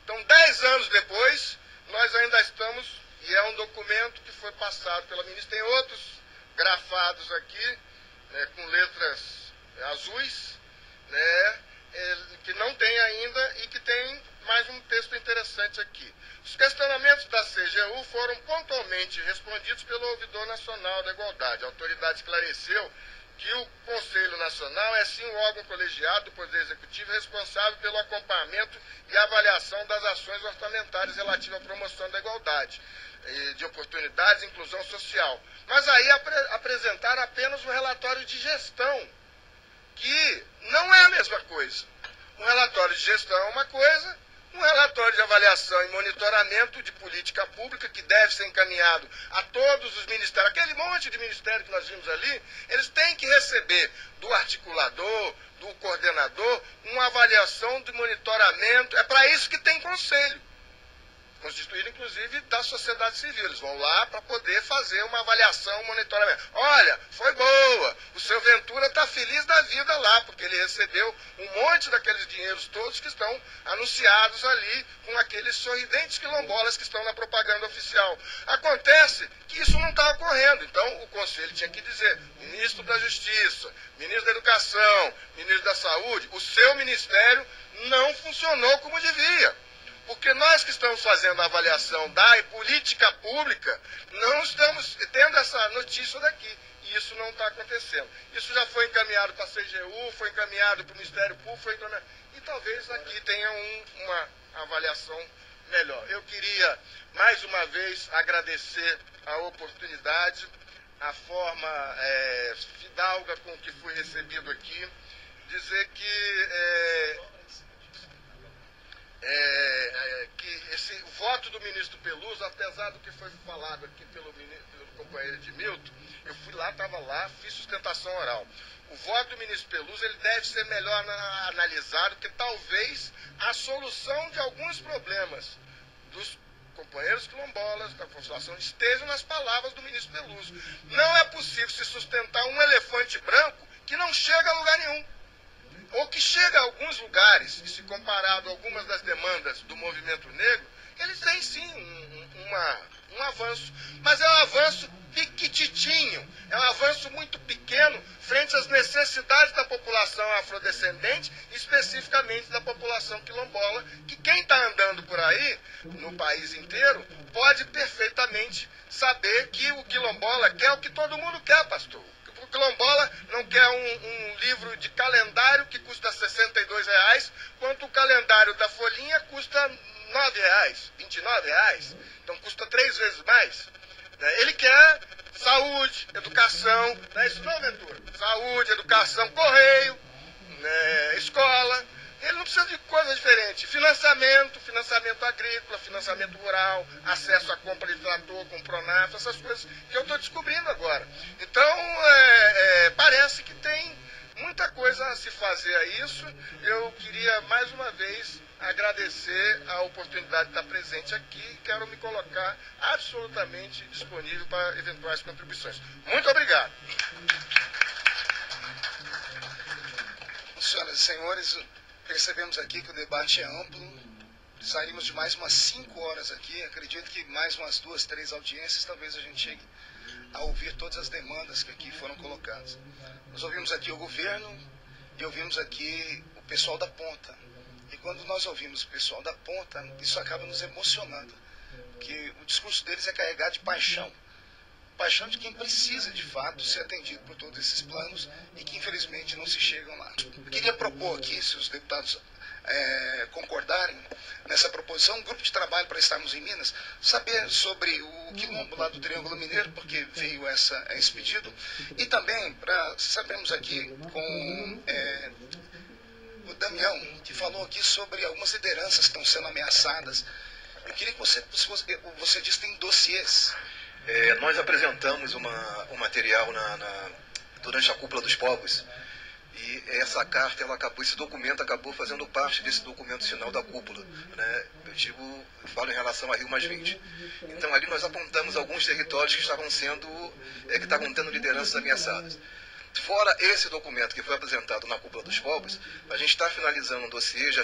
Então, 10 anos depois, nós ainda estamos, e é um documento que foi passado pela ministra, tem outros grafados aqui, com letras azuis, que não tem ainda e que tem mais um texto interessante aqui. Os questionamentos da CGU foram pontualmente respondidos pelo Ouvidor Nacional da Igualdade. A autoridade esclareceu que o Conselho Nacional é sim o órgão colegiado do Poder Executivo responsável pelo acompanhamento e avaliação das ações orçamentárias relativas à promoção da igualdade de oportunidades e inclusão social. Mas aí apresentaram apenas um relatório de gestão, que não é a mesma coisa. Um relatório de gestão é uma coisa, um relatório de avaliação e monitoramento de política pública, que deve ser encaminhado a todos os ministérios, aquele monte de ministério que nós vimos ali, eles têm que receber do articulador, do coordenador, uma avaliação de monitoramento. É para isso que tem conselho, constituído inclusive da sociedade civil. Eles vão lá para poder fazer uma avaliação, um monitoramento. Olha, foi boa, o seu Ventura está feliz da vida lá, porque ele recebeu um monte daqueles dinheiros todos que estão anunciados ali, com aqueles sorridentes quilombolas que estão na propaganda oficial. Acontece que isso não está ocorrendo. Então o Conselho tinha que dizer, ministro da Justiça, ministro da Educação, ministro da Saúde, o seu ministério não funcionou como devia. Porque nós que estamos fazendo a avaliação da política pública, não estamos tendo essa notícia daqui. E isso não está acontecendo. Isso já foi encaminhado para a CGU, foi encaminhado para o Ministério Público, foi encaminhado. E talvez aqui tenha uma avaliação melhor. Eu queria, mais uma vez, agradecer a oportunidade, a forma fidalga com que fui recebido aqui, dizer que esse voto do ministro Peluso, apesar do que foi falado aqui pelo companheiro Edmilton, eu fui lá, estava lá, fiz sustentação oral. O voto do ministro Peluso, ele deve ser melhor analisado, porque talvez a solução de alguns problemas dos companheiros quilombolas, da população, estejam nas palavras do ministro Peluso. Não é possível se sustentar um elefante branco que não chega a lugar nenhum. Ou que chega a alguns lugares, e se comparado a algumas das demandas do movimento negro, eles têm sim um avanço. Mas é um avanço piquititinho, é um avanço muito pequeno frente às necessidades da população afrodescendente, especificamente da população quilombola, que quem está andando por aí, no país inteiro, pode perfeitamente saber que o quilombola quer o que todo mundo quer, pastor. O quilombola não quer um livro de calendário que custa R$62, quanto o calendário da Folhinha custa R$9, R$20. R$29, então custa 3 vezes mais. Né? Ele quer saúde, educação, né? Isso não, Ventura? Saúde, educação, correio, né? Escola. Ele não precisa de coisa diferente. Financiamento agrícola, financiamento rural, acesso à compra de trator com Pronaf, essas coisas que eu estou descobrindo agora. Então, parece que tem muita coisa a se fazer a isso. Eu queria, mais uma vez, agradecer a oportunidade de estar presente aqui e quero me colocar absolutamente disponível para eventuais contribuições. Muito obrigado. Senhoras e senhores, percebemos aqui que o debate é amplo. Saímos de mais umas 5 horas aqui. Acredito que mais umas 2, 3 audiências, talvez a gente chegue a ouvir todas as demandas que aqui foram colocadas. Nós ouvimos aqui o governo e ouvimos aqui o pessoal da ponta. E quando nós ouvimos o pessoal da ponta, isso acaba nos emocionando. Porque o discurso deles é carregado de paixão. Paixão de quem precisa, de fato, ser atendido por todos esses planos e que, infelizmente, não se chegam lá. Eu queria propor aqui, se os deputados concordarem nessa proposição, um grupo de trabalho para estarmos em Minas, saber sobre o quilombo lá do Triângulo Mineiro, porque veio esse pedido, e também para sabermos aqui com o Damião, que falou aqui sobre algumas lideranças que estão sendo ameaçadas. Eu queria que você disse que tem dossiês. Nós apresentamos um material durante a Cúpula dos Povos e essa carta, esse documento acabou fazendo parte desse documento final da cúpula, né? Eu falo em relação a Rio+20. Então ali nós apontamos alguns territórios que estavam tendo lideranças ameaçadas. Fora esse documento que foi apresentado na Cúpula dos Povos, a gente está finalizando um dossiê, já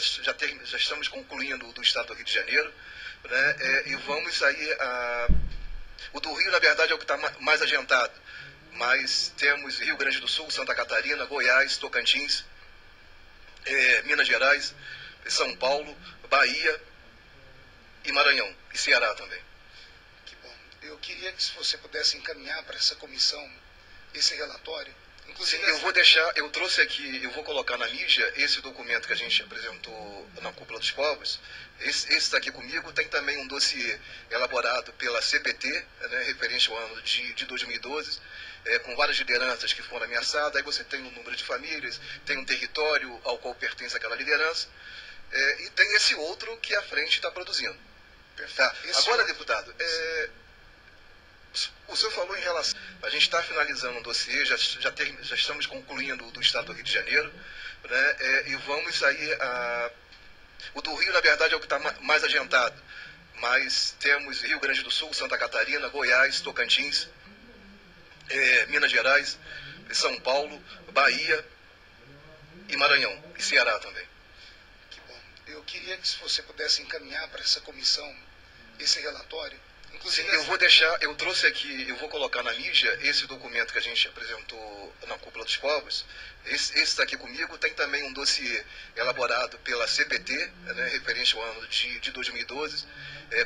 estamos concluindo o do Estado do Rio de Janeiro, né? E vamos aí o do Rio, na verdade, é o que está mais adiantado, mas temos Rio Grande do Sul, Santa Catarina, Goiás, Tocantins, Minas Gerais, São Paulo, Bahia e Maranhão, e Ceará também. Que bom. Eu queria que você pudesse encaminhar para essa comissão esse relatório. Sim, eu trouxe aqui, eu vou colocar na mídia esse documento que a gente apresentou na Cúpula dos Povos. Esse está aqui comigo. Tem também um dossiê elaborado pela CPT, né, referente ao ano de 2012, com várias lideranças que foram ameaçadas. Aí você tem um número de famílias, tem um território ao qual pertence aquela liderança, e tem esse outro que a frente está produzindo. Tá. Agora, deputado, o senhor falou em relação... A gente está finalizando um dossiê, já estamos concluindo o do Estado do Rio de Janeiro, né? E vamos aí... O do Rio, na verdade, é o que está mais adiantado, mas temos Rio Grande do Sul, Santa Catarina, Goiás, Tocantins, Minas Gerais, São Paulo, Bahia e Maranhão, e Ceará também. Que bom. Eu queria que você pudesse encaminhar para essa comissão esse relatório. Sim, eu trouxe aqui, eu vou colocar na mídia esse documento que a gente apresentou na Cúpula dos Povos. Esse está aqui comigo. Tem também um dossiê elaborado pela CPT, né, referente ao ano de 2012,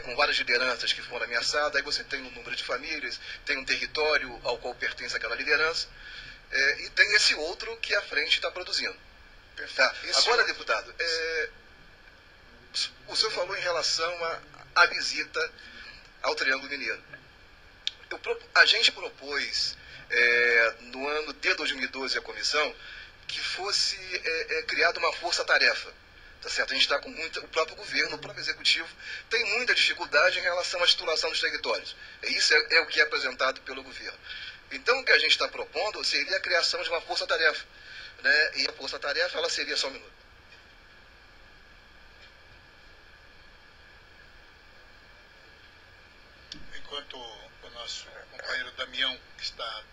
com várias lideranças que foram ameaçadas. Aí você tem um número de famílias, tem um território ao qual pertence aquela liderança, e tem esse outro que a frente está produzindo. Tá. Agora, deputado, o senhor falou em relação à visita ao Triângulo Mineiro. A gente propôs, no ano de 2012, a comissão, que fosse criada uma força-tarefa. Tá certo? A gente está com o próprio governo, o próprio executivo, tem muita dificuldade em relação à titulação dos territórios. Isso é o que é apresentado pelo governo. Então, o que a gente está propondo seria a criação de uma força-tarefa, né? E a força-tarefa, ela seria só um minuto. Enquanto o nosso companheiro Damião está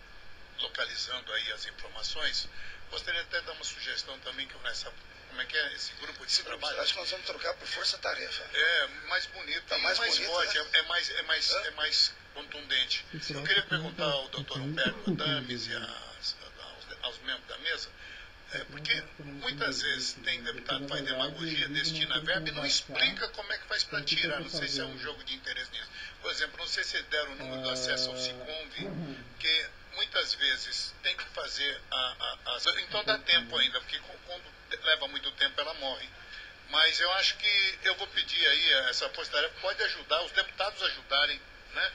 localizando aí as informações, gostaria até de dar uma sugestão também, como é que é esse grupo de trabalho? Acho que nós vamos trocar por força-tarefa. Mais bonito, tá mais bonito, forte, né? é mais contundente. Eu queria perguntar ao doutor Humberto Dames e aos membros da mesa, porque muitas vezes tem deputado que faz demagogia, destina verba e não explica como é que faz para tirar. Não sei se é um jogo de interesse nisso. Por exemplo, não sei se deram o número do acesso ao Sicomve, que muitas vezes tem que fazer então dá tempo ainda, porque quando leva muito tempo ela morre. Mas eu acho que eu vou pedir aí, essa força-tarefa pode ajudar, os deputados ajudarem, né?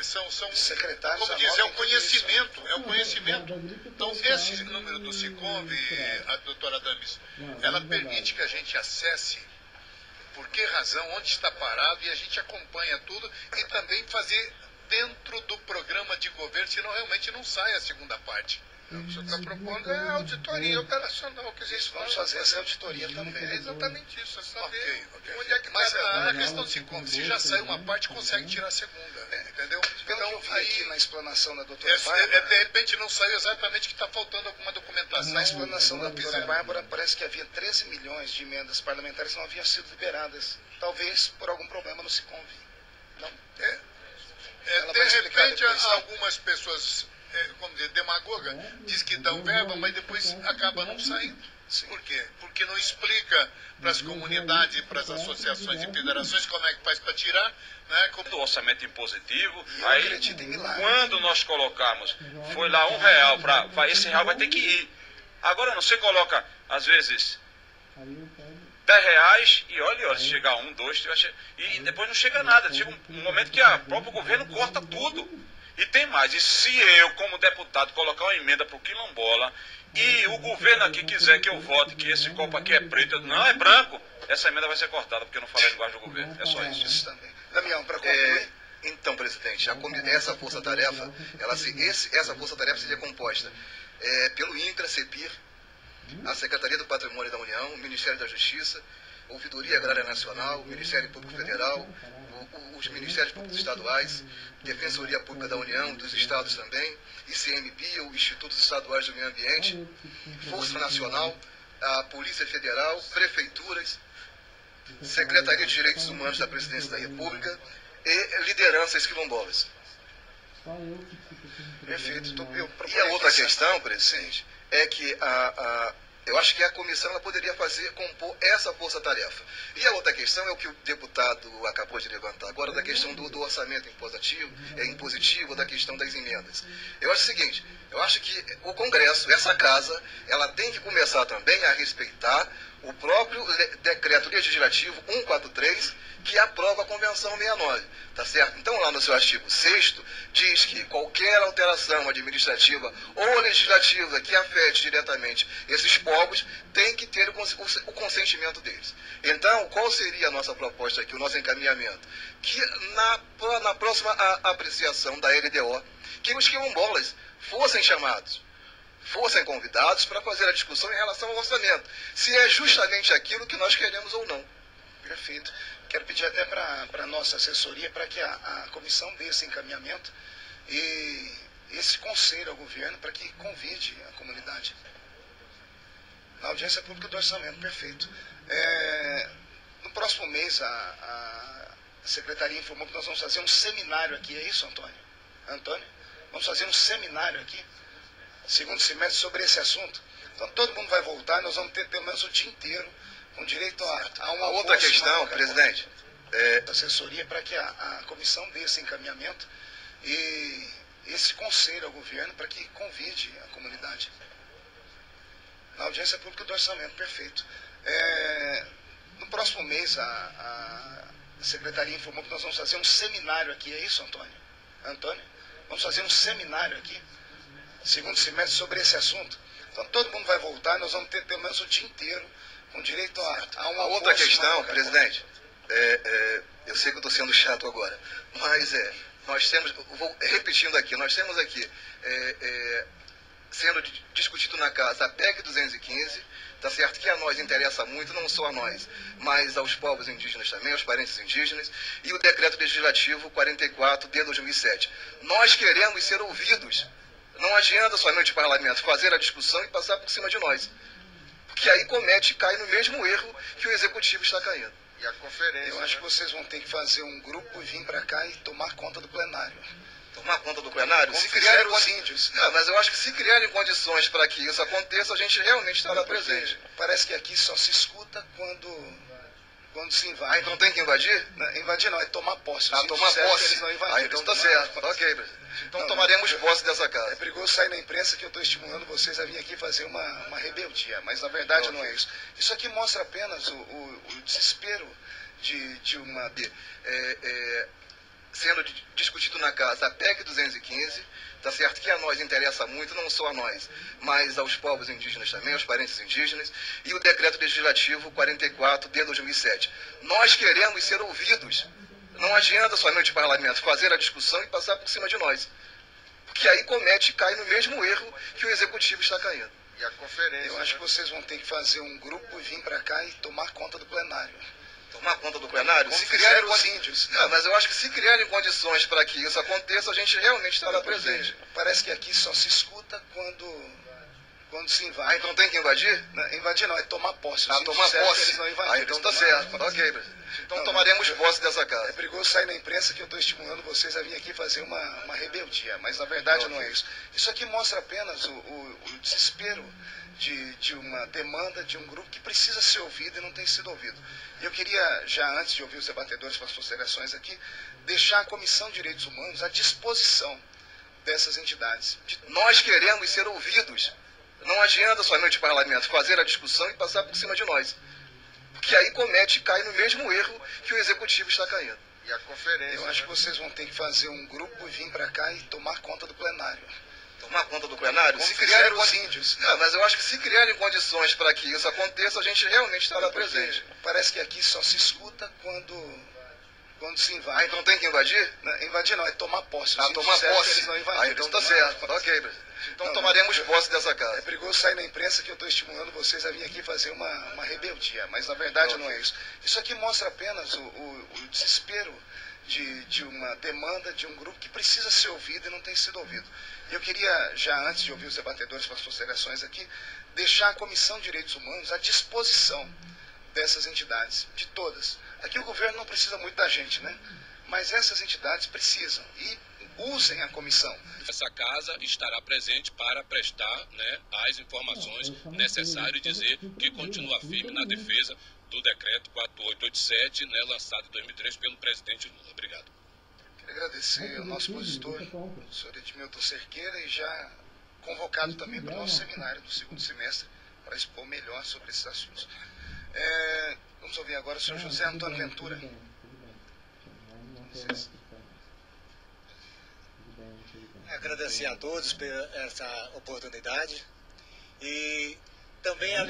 São secretários, como dizer, é um conhecimento, Então, esse número do SICOMV, a doutora Damis, ela permite que a gente acesse por que razão, onde está parado, e a gente acompanha tudo, e também fazer dentro do programa de governo, senão realmente não sai a segunda parte. O que você está propondo é a auditoria operacional que existe. Vamos fazer essa auditoria também. É exatamente isso, é saber Ok. onde é que Mas está. a questão do SICOMV, se já saiu uma parte, consegue tirar a segunda, entendeu? Pelo que eu vi aqui na explanação da doutora de Bárbara, repente não saiu exatamente que está faltando alguma documentação. na explanação da doutora Bárbara, parece que havia 13 milhões de emendas parlamentares que não haviam sido liberadas. Talvez por algum problema no SICOMV. Não? Ela De vai explicar repente, depois, tá? algumas pessoas, como dizer, demagoga, diz que dão verba, mas depois acaba não saindo. Por quê? Porque não explica para as comunidades e para as associações e federações como é que faz para tirar, né? Do orçamento impositivo, Eu aí acredito em milagre. quando nós colocamos, foi lá R$1, esse real vai ter que ir. Agora você coloca, às vezes, R$10 e olha, se chegar 1, 2, e depois não chega nada. Chega um momento que o próprio governo corta tudo. E tem mais, e se eu, como deputado, colocar uma emenda para o quilombola, e o governo aqui quiser que eu vote que esse copo aqui é preto, não, é branco, essa emenda vai ser cortada, porque eu não falei a linguagem do governo. É só isso. Isso também. Damião, para concluir. Então, presidente, essa força-tarefa, essa força-tarefa seria composta pelo INCRA, CEPIR, a Secretaria do Patrimônio da União, o Ministério da Justiça, a Ouvidoria Agrária Nacional, o Ministério Público Federal, os Ministérios Públicos Estaduais, Defensoria Pública da União, dos Estados também, ICMBio, Institutos Estaduais do Meio Ambiente, Força Nacional, a Polícia Federal, Prefeituras, Secretaria de Direitos Humanos da Presidência da República e lideranças quilombolas. Perfeito. E a outra questão, presidente, é que eu acho que a comissão ela poderia compor essa força-tarefa. E a outra questão é o que o deputado acabou de levantar agora, da questão do orçamento impositivo, da questão das emendas. Eu acho o seguinte, eu acho que o Congresso, essa casa, ela tem que começar também a respeitar o próprio decreto legislativo 143, que aprova a Convenção 69, tá certo? Então, lá no seu artigo 6º, diz que qualquer alteração administrativa ou legislativa que afete diretamente esses povos tem que ter o consentimento deles. Então, qual seria a nossa proposta aqui, o nosso encaminhamento? Que na próxima apreciação da LDO, que os quilombolas fossem chamados, fossem convidados para fazer a discussão em relação ao orçamento, se é justamente aquilo que nós queremos ou não. Perfeito. Quero pedir até para a nossa assessoria para que a comissão dê esse encaminhamento e esse conselho ao governo para que convide a comunidade. Na audiência pública do orçamento, perfeito. No próximo mês, a Secretaria informou que nós vamos fazer um seminário aqui, é isso, Antônio? Antônio? Vamos fazer um seminário aqui, segundo semestre, sobre esse assunto. Então todo mundo vai voltar, nós vamos ter pelo menos o dia inteiro com direito a uma outra questão, presidente, assessoria para que a comissão dê esse encaminhamento e esse conselho ao governo para que convide a comunidade. Na audiência pública do orçamento, perfeito. No próximo mês, a Secretaria informou que nós vamos fazer um seminário aqui, é isso, Antônio? Antônio? Vamos fazer um seminário aqui, segundo semestre, sobre esse assunto. Então todo mundo vai voltar, nós vamos ter pelo menos o dia inteiro com direito a uma outra questão, presidente, eu sei que eu estou sendo chato agora, mas nós temos, vou repetindo aqui, nós temos aqui sendo discutido na casa a PEC 215, tá certo que a nós interessa muito, não só a nós, mas aos povos indígenas também, aos parentes indígenas, e o decreto legislativo 44 de 2007. Nós queremos ser ouvidos. Não adianta somente o parlamento fazer a discussão e passar por cima de nós. Porque aí cai no mesmo erro que o executivo está caindo. E a conferência... Eu acho que vocês vão ter que fazer um grupo e vir para cá e tomar conta do plenário. Tomar conta do plenário? Se criarem os índios. Não, mas eu acho que se criarem condições para que isso aconteça, a gente realmente estará presente. Parece que aqui só se escuta quando quando se invade. Então tem que invadir? Não, invadir não, é tomar posse. Tomar posse. Eles não invadiram, Então tá certo. Ok, presidente. Então tomaremos posse dessa casa. É perigoso sair na imprensa que eu estou estimulando vocês a vir aqui fazer uma rebeldia, mas na verdade não é isso. Isso aqui mostra apenas o desespero de uma... sendo discutido na casa a PEC 215, tá certo que a nós interessa muito, não só a nós, mas aos povos indígenas também, aos parentes indígenas, e o decreto legislativo 44 de 2007. Nós queremos ser ouvidos. Não adianta somente o parlamento fazer a discussão e passar por cima de nós. Porque aí cai no mesmo erro que o executivo está caindo. E a conferência... Eu acho que vocês vão ter que fazer um grupo e vir para cá e tomar conta do plenário. Tomar conta do plenário? Como se criarem os índios. Não, mas eu acho que se criarem condições para que isso aconteça, a gente realmente estará presente. Parece que aqui só se escuta quando se invade. Então tem que invadir? Não, invadir não, é tomar posse. Tomar posse. Eles não invadiram, Então tá certo. Ok, presidente. Então tomaremos posse dessa casa. É perigoso sair na imprensa que eu estou estimulando vocês a vir aqui fazer uma rebeldia, mas na verdade não é isso. Isso aqui mostra apenas o desespero de uma demanda de um grupo que precisa ser ouvido e não tem sido ouvido. E eu queria, já antes de ouvir os debatedores para as considerações aqui, deixar a Comissão de Direitos Humanos à disposição dessas entidades. Nós queremos ser ouvidos. Não adianta somente o parlamento fazer a discussão e passar por cima de nós. Porque aí cai no mesmo erro que o executivo está caindo. E a conferência... Eu acho que vocês vão ter que fazer um grupo e vir para cá e tomar conta do plenário. Tomar conta do plenário? Como se criarem os índios. Não, mas eu acho que se criarem condições para que isso aconteça, a gente realmente estará presente. Parece que aqui só se escuta quando se invade. Então tem que invadir? Não, invadir não, é tomar posse. Tomar posse. Eles não invadiram, Então tá certo. Ok, presidente. Então tomaremos posse dessa casa. É perigoso sair na imprensa que eu estou estimulando vocês a vir aqui fazer uma rebeldia, mas na verdade não é isso. Isso aqui mostra apenas o desespero de uma demanda de um grupo que precisa ser ouvido e não tem sido ouvido. E eu queria, já antes de ouvir os debatedores para as considerações aqui, deixar a Comissão de Direitos Humanos à disposição dessas entidades, de todas. Aqui o governo não precisa muito da gente, né? Mas essas entidades precisam e usem a comissão. Essa casa estará presente para prestar, né, as informações necessárias e dizer que continua firme na defesa do decreto 4887, né, lançado em 2003 pelo presidente Lula. Obrigado. Quero agradecer ao nosso expositor, o senhor Edmilton Cerqueira, e já convocado também para o nosso seminário do segundo semestre para expor melhor sobre esses assuntos. Vamos ouvir agora o senhor José Antônio Ventura. Agradecer a todos por essa oportunidade e também a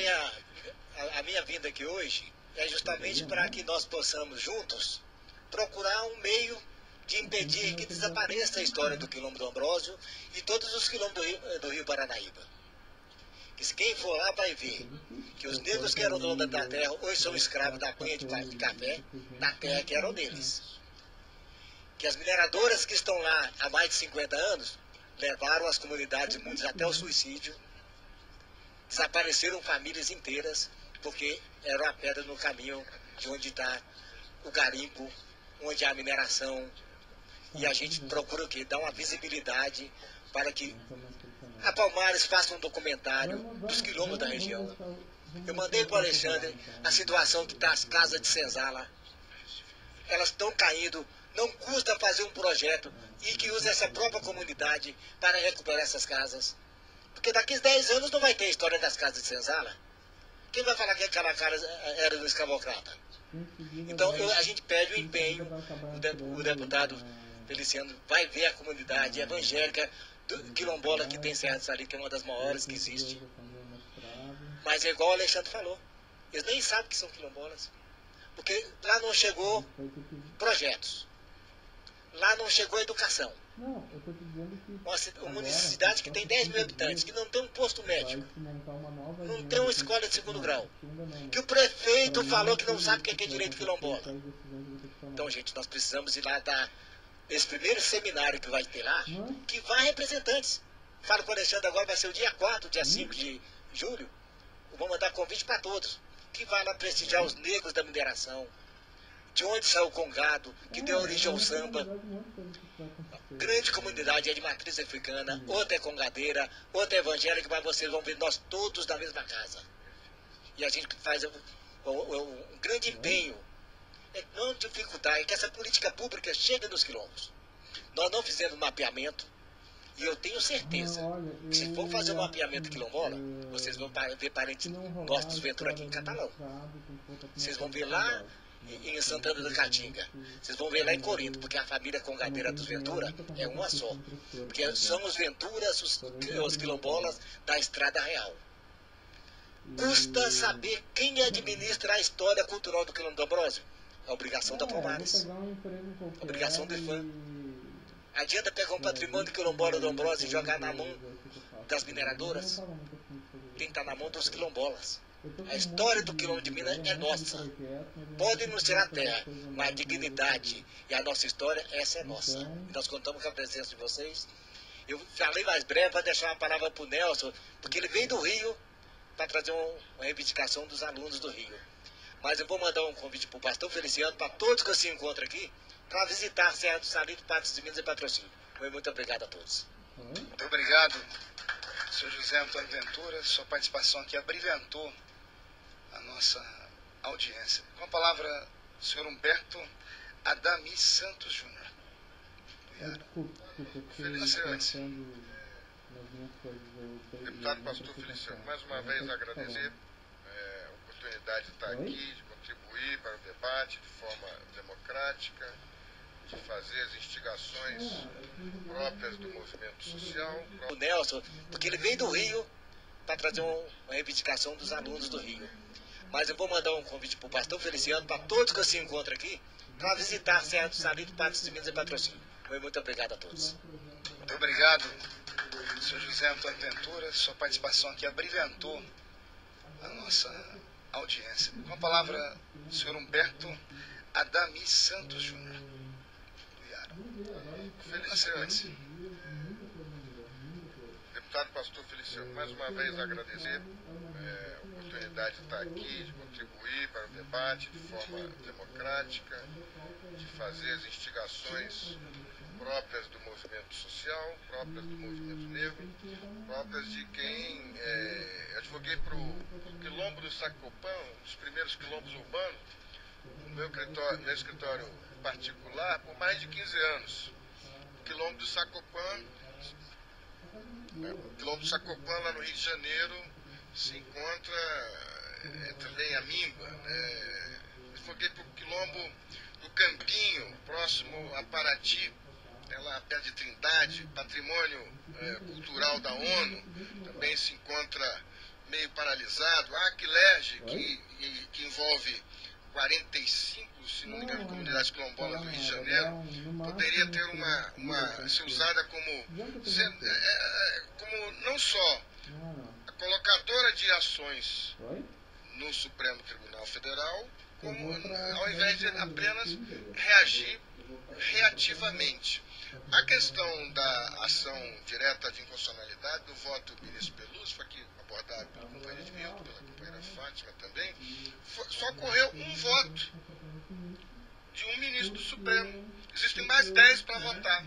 minha vinda aqui hoje é justamente para que nós possamos juntos procurar um meio de impedir que desapareça a história do Quilombo do Ambrósio e todos os quilombos do Rio Paranaíba. Que se quem for lá vai ver que os negros que eram donos da terra hoje são escravos da penha de café, da terra que eram deles. Que as mineradoras que estão lá há mais de 50 anos levaram as comunidades de muitos até o suicídio, desapareceram famílias inteiras porque era a pedra no caminho de onde está o garimpo, onde há a mineração, e a gente procura o quê? Dar uma visibilidade para que a Palmares faça um documentário dos quilombos da região. Eu mandei para o Alexandre a situação que está as casas de senzala. Elas estão caindo. Não custa fazer um projeto e que use essa própria comunidade para recuperar essas casas. Porque daqui a 10 anos não vai ter história das casas de senzala. Quem vai falar que aquela casa era do escravocrata? Então a gente pede o empenho. O deputado Feliciano vai ver a comunidade evangélica quilombola que tem Serra do Sali, que é uma das maiores que existe. Mas é igual o Alexandre falou. Eles nem sabem que são quilombolas. Porque lá não chegou projetos. Lá não chegou educação. Uma cidade que tem 10 mil habitantes, que não tem um posto médico, não tem uma escola de segundo grau, que o prefeito falou que não sabe o que é direito quilombola. Então, gente, nós precisamos ir lá dar esse primeiro seminário que vai ter lá, que vai representantes. Falo com o Alexandre agora, vai ser o dia 4, dia 5 de julho. Vou mandar convite para todos, que vai lá prestigiar os negros da mineração, de onde saiu o Congado, que deu origem ao samba. Grande comunidade é de matriz africana, outra é congadeira, outra é evangélica, mas vocês vão ver nós todos na mesma casa. E a gente faz um grande empenho é não dificultar, é que essa política pública chegue nos quilombos. Nós não fizemos mapeamento, e eu tenho certeza que se for fazer um mapeamento quilombola, vocês vão ver parentes nossos dos Ventura aqui em Catalão. Vocês vão ver lá em Santana da Caatinga. Vocês vão ver lá em Corinto, porque a família congadeira dos Ventura é uma só. Porque são os Venturas, os quilombolas da Estrada Real. Custa saber quem administra a história cultural do Quilombo do Ambrósio. A obrigação da Palmares. A obrigação do IFAM. Adianta pegar um patrimônio quilombola do Ambrósio e jogar na mão das mineradoras? Tem que estar na mão dos quilombolas. A história do Quilombo de Minas é nossa. Pode nos tirar a terra, mas a dignidade e a nossa história, essa é nossa. E nós contamos com a presença de vocês. Eu falei mais breve para deixar uma palavra para o Nelson, porque ele veio do Rio para trazer uma reivindicação dos alunos do Rio. Mas eu vou mandar um convite para o pastor Feliciano, para todos que se encontram aqui, para visitar a Serra do Salito, Patos de Minas e Patrocínio. Muito obrigado a todos. Muito obrigado, senhor José Antônio Ventura. Sua participação aqui abrilhantou a nossa audiência. Com a palavra, o senhor Humberto Adami Santos Júnior. Deputado Pastor Feliciano, mais uma vez agradecer a oportunidade de estar aqui, de contribuir para o debate de forma democrática, de fazer as instigações próprias do movimento social. O Nelson, porque ele veio do Rio para trazer uma reivindicação dos alunos do Rio. Mas eu vou mandar um convite para o pastor Feliciano, para todos que se encontram aqui, para visitar a Serra do Salito, Patos de Minas e Patrocínio. Muito obrigado a todos. Muito obrigado, senhor José Antônio Ventura. Sua participação aqui abrilhantou a nossa audiência. Com a palavra, o senhor Humberto Adami Santos Júnior. Feliciano. Deputado Pastor Feliciano, mais uma vez agradecer a oportunidade de estar aqui, de contribuir para o debate de forma democrática, de fazer as instigações próprias do movimento social, próprias do movimento negro, próprias de quem advoguei para o quilombo do Sacopã, um dos primeiros quilombos urbanos, no meu escritório particular, por mais de 15 anos. O quilombo do Sacopã, lá no Rio de Janeiro, se encontra entre Lenhamimba. Advoguei para o quilombo do Campinho, próximo a Paraty, lá perto de Trindade, patrimônio cultural da ONU, também se encontra meio paralisado. A Aquilerge, que envolve 45, se não me engano, comunidades quilombolas do Rio de Janeiro, poderia ter ser usada como não só a colocadora de ações no Supremo Tribunal Federal, como ao invés de apenas reagir reativamente. A questão da ação direta de inconstitucionalidade do voto do ministro Peluso, foi aqui abordado pelo companheiro Edmilton, pela companheira Fátima também, só ocorreu um voto de um ministro do Supremo. Existem mais 10 para votar.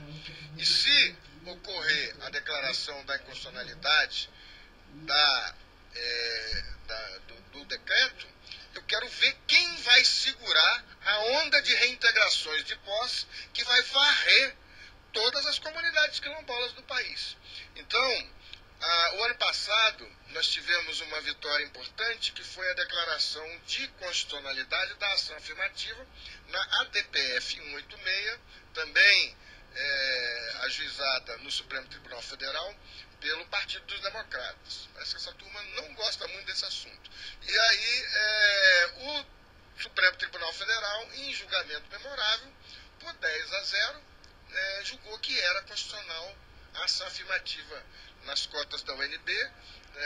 E se ocorrer a declaração da inconstitucionalidade do decreto, eu quero ver quem vai segurar a onda de reintegrações de posse que vai varrer todas as comunidades quilombolas do país. Então, o ano passado, nós tivemos uma vitória importante, que foi a declaração de constitucionalidade da ação afirmativa na ADPF 186, também ajuizada no Supremo Tribunal Federal pelo Partido dos Democratas. Parece que essa turma não gosta muito desse assunto. E aí, o Supremo Tribunal Federal, em julgamento memorável, por 10-0, julgou que era constitucional a ação afirmativa nas cotas da UNB,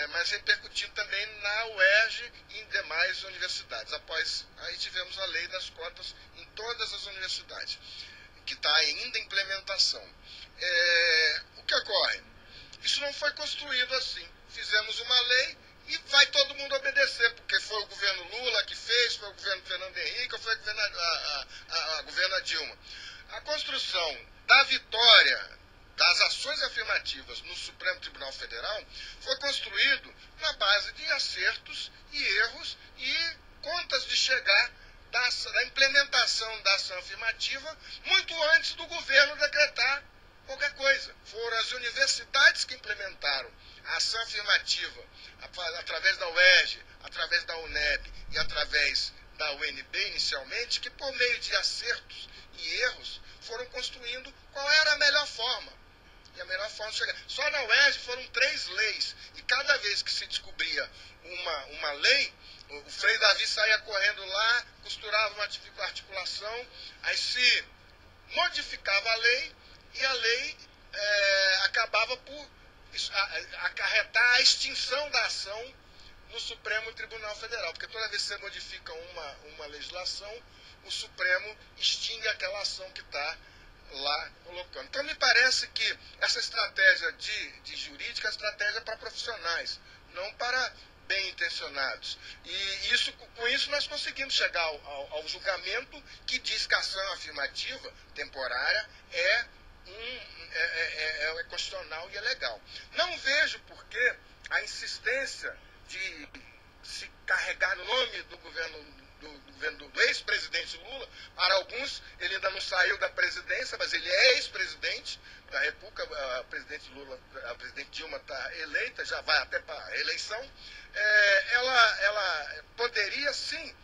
mas repercutindo também na UERJ e em demais universidades. Após, aí tivemos a lei das cotas em todas as universidades, que está ainda em implementação. O que ocorre? Isso não foi construído assim. Fizemos uma lei e vai todo mundo obedecer, porque foi o governo Lula que fez, foi o governo Fernando Henrique, ou foi a governo Dilma. A construção da vitória das ações afirmativas no Supremo Tribunal Federal foi construído na base de acertos e erros e contas de chegar da implementação implementação da ação afirmativa muito antes do governo decretar qualquer coisa. Foram as universidades que implementaram a ação afirmativa através da UERJ, através da UNEB e através da UNB inicialmente, que por meio de acertos e erros foram construindo qual era a melhor forma. E a melhor forma de chegar. Só na UERJ foram 3 leis. E cada vez que se descobria uma lei, o Frei Davi saía correndo lá, costurava uma articulação, aí se modificava a lei e a lei acabava por acarretar a extinção da ação no Supremo Tribunal Federal. Porque toda vez que você modifica uma legislação, o Supremo extingue aquela ação que está lá colocando. Então me parece que essa estratégia de jurídica é estratégia para profissionais, não para bem intencionados. E com isso nós conseguimos chegar ao julgamento que diz que a ação afirmativa temporária é constitucional e é legal. Não vejo por que a insistência de se carregar no nome do governo do ex-presidente Lula. Para alguns, ele ainda não saiu da presidência, mas ele é ex-presidente da República. A presidente Lula, a presidente Dilma está eleita, já vai até para a eleição. Ela poderia, sim,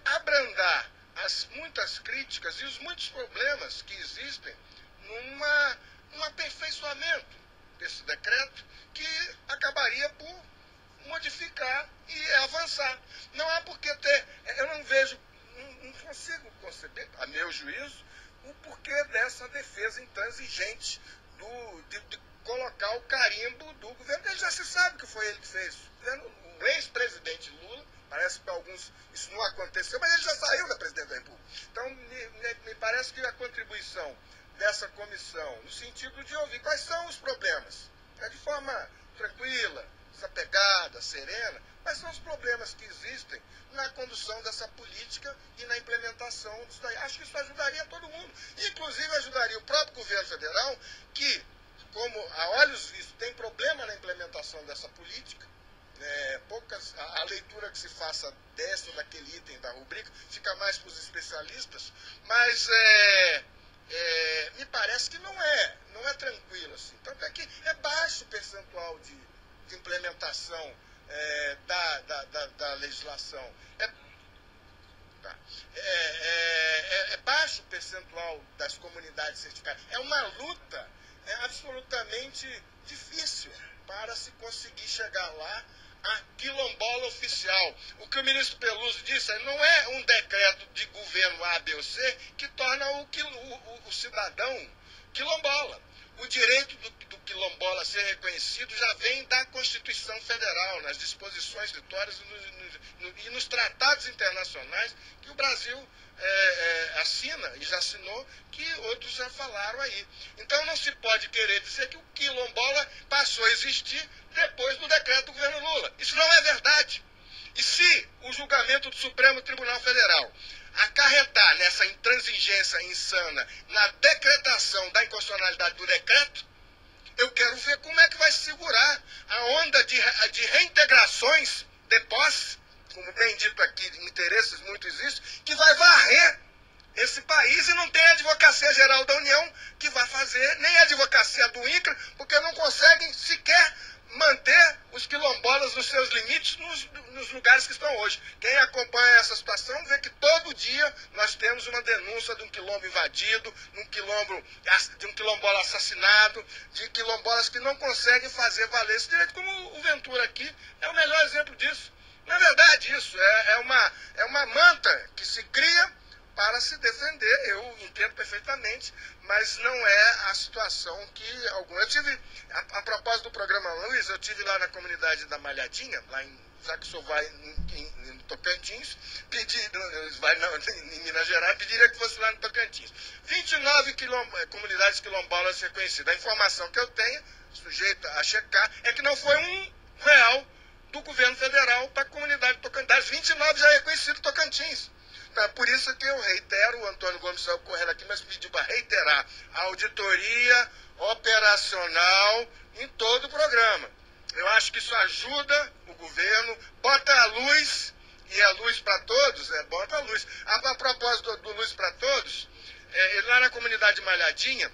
abrandar as muitas críticas e os muitos problemas que existem num aperfeiçoamento desse decreto que acabaria por modificar e avançar. Não há por que eu não vejo, não consigo conceber, a meu juízo, o porquê dessa defesa intransigente de colocar o carimbo do governo. Ele já se sabe que foi ele que fez. O ex-presidente Lula, parece que para alguns isso não aconteceu, mas ele já saiu da presidência da República. Então, me parece que a contribuição dessa comissão, no sentido de ouvir quais são os problemas, de forma tranquila, desapegada, serena, quais são os problemas que existem na condução dessa política e na implementação disso daí. Acho que isso ajudaria todo mundo. Inclusive ajudaria o próprio governo federal, que, como a olhos vistos, tem problema na implementação dessa política. A leitura que se faça dessa ou daquele item da rubrica fica mais para os especialistas, mas me parece que não é tranquilo assim. Tanto é que é baixo o percentual de implementação da legislação. É baixo o percentual das comunidades certificadas. É uma luta absolutamente difícil para se conseguir chegar lá a quilombola oficial. O que o ministro Peluso disse não é um decreto de governo A, B ou C que torna o cidadão quilombola. O direito do quilombola a ser reconhecido já vem da Constituição Federal, nas disposições vitórias e nos tratados internacionais que o Brasil assina e já assinou, que outros já falaram aí. Então não se pode querer dizer que o quilombola passou a existir depois do decreto do governo Lula. Isso não é verdade. E se o julgamento do Supremo Tribunal Federal acarretar nessa intransigência insana na decretação da inconstitucionalidade do decreto, eu quero ver como é que vai segurar a onda de reintegrações de posse, como bem dito aqui, interesses muito existem, que vai varrer esse país, e não tem a Advocacia Geral da União que vai fazer, nem a Advocacia do INCRA, porque não conseguem sequer manter os quilombolas nos seus limites nos lugares que estão hoje. Quem acompanha essa situação vê que todo dia nós temos uma denúncia de um quilombo invadido, de um quilombola assassinado, de quilombolas que não conseguem fazer valer esse direito, como o Ventura aqui é o melhor exemplo disso. Na verdade, isso é uma manta que se cria para se defender. Eu entendo perfeitamente, mas não é a situação que algum... Eu tive, a propósito do programa Luiz, eu tive lá na comunidade da Malhadinha, já que o senhor vai em Tocantins, vai em Minas Gerais, pediria que fosse lá no Tocantins. 29 comunidades quilombolas reconhecidas. A informação que eu tenho, sujeita a checar, é que não foi R$1 do governo federal para a comunidade de Tocantins. Das 29 já é reconhecido Tocantins. É por isso que eu reitero, o Antônio Gomes saiu correndo aqui, mas pediu para reiterar a auditoria operacional em todo o programa. Eu acho que isso ajuda o governo, bota a luz E a Luz para Todos, bota a luz. A propósito do Luz para Todos, lá na comunidade Malhadinha,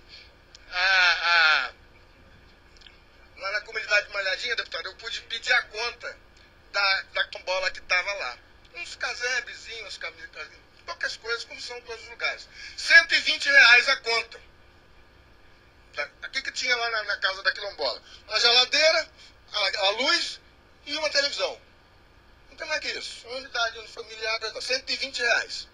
lá na comunidade Malhadinha, deputado, eu pude pedir a conta da quilombola que estava lá. Uns casebrezinhos, poucas coisas, como são em todos os lugares. R$120 a conta. O que tinha lá na casa da quilombola? A geladeira, a luz e uma televisão. Não tem mais que isso. Uma unidade familiar, R$120.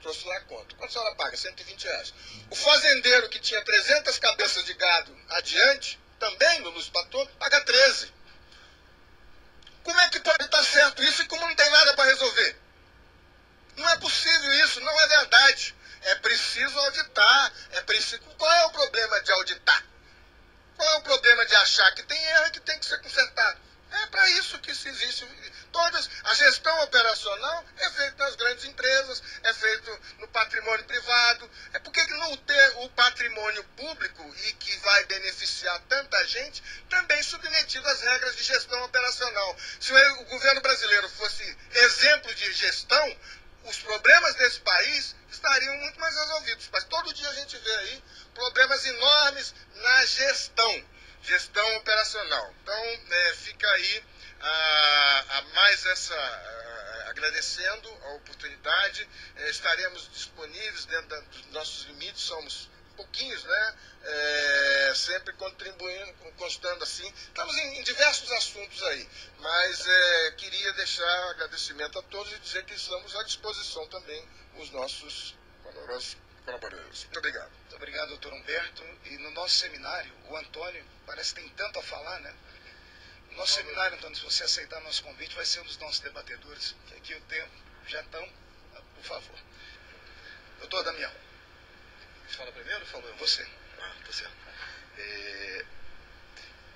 Trouxe lá a conta. Quanto a senhora paga? R$120. O fazendeiro que tinha 300 cabeças de gado adiante, também no Luz para Todos, paga 13. Como é que pode estar certo isso e como não tem nada para resolver? Não é possível isso, não é verdade. É preciso auditar. Qual é o problema de auditar? Qual é o problema de achar que tem erro e que tem que ser consertado? É para isso que se existe. A gestão operacional é feita nas grandes empresas, é feito no patrimônio privado. Por que não ter o patrimônio público e que vai beneficiar tanta gente também submetido às regras de gestão operacional? Se o governo brasileiro fosse exemplo de gestão, os problemas desse país estariam muito mais resolvidos. Mas todo dia a gente vê aí problemas enormes na gestão operacional. Então, fica aí agradecendo a oportunidade. Estaremos disponíveis dentro dos nossos limites, somos pouquinhos, né? Sempre contribuindo, constando assim. Estamos em diversos assuntos aí, mas queria deixar agradecimento a todos e dizer que estamos à disposição também os nossos valorosos colaboradores. Muito obrigado. Muito obrigado, doutor Humberto. E no nosso seminário, o Antônio parece que tem tanto a falar, né? No nosso seminário, Antônio, se você aceitar nosso convite, vai ser um dos nossos debatedores. Aqui o tempo já estão, por favor. Doutor Damião. Fala primeiro, falou eu? Você. Tá certo.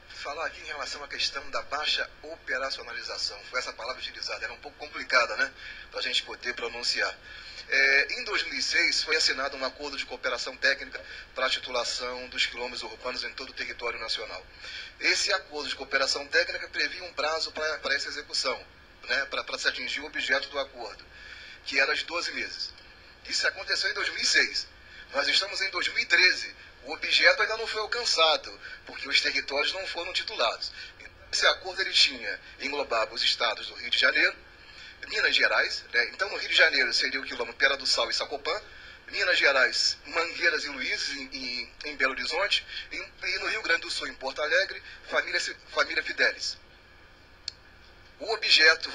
Falar aqui em relação à questão da baixa operacionalização. Foi essa palavra utilizada, era um pouco complicada, né? Para a gente poder pronunciar. Em 2006 foi assinado um acordo de cooperação técnica para a titulação dos quilômetros urbanos em todo o território nacional. Esse acordo de cooperação técnica previa um prazo para essa execução, né? Para se atingir o objeto do acordo, que era de 12 meses. Isso aconteceu em 2006. Nós estamos em 2013. O objeto ainda não foi alcançado, porque os territórios não foram titulados. Esse acordo englobava os estados do Rio de Janeiro, Minas Gerais, né? Então no Rio de Janeiro seria o quilômetro Pera do Sal e Sacopã, Minas Gerais, Mangueiras e Luiz, em Belo Horizonte, e no Rio Grande do Sul, em Porto Alegre, Família Fidelis. O objeto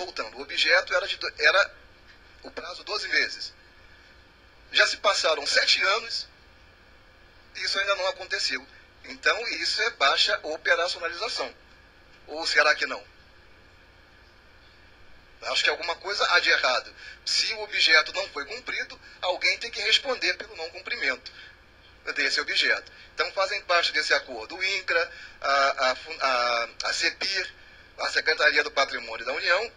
era o prazo 12 meses. Já se passaram 7 anos e isso ainda não aconteceu. Então isso é baixa operacionalização. Ou será que não? Acho que alguma coisa há de errado. Se o objeto não foi cumprido, alguém tem que responder pelo não cumprimento desse objeto. Então fazem parte desse acordo o INCRA, a CEPIR, a Secretaria do Patrimônio da União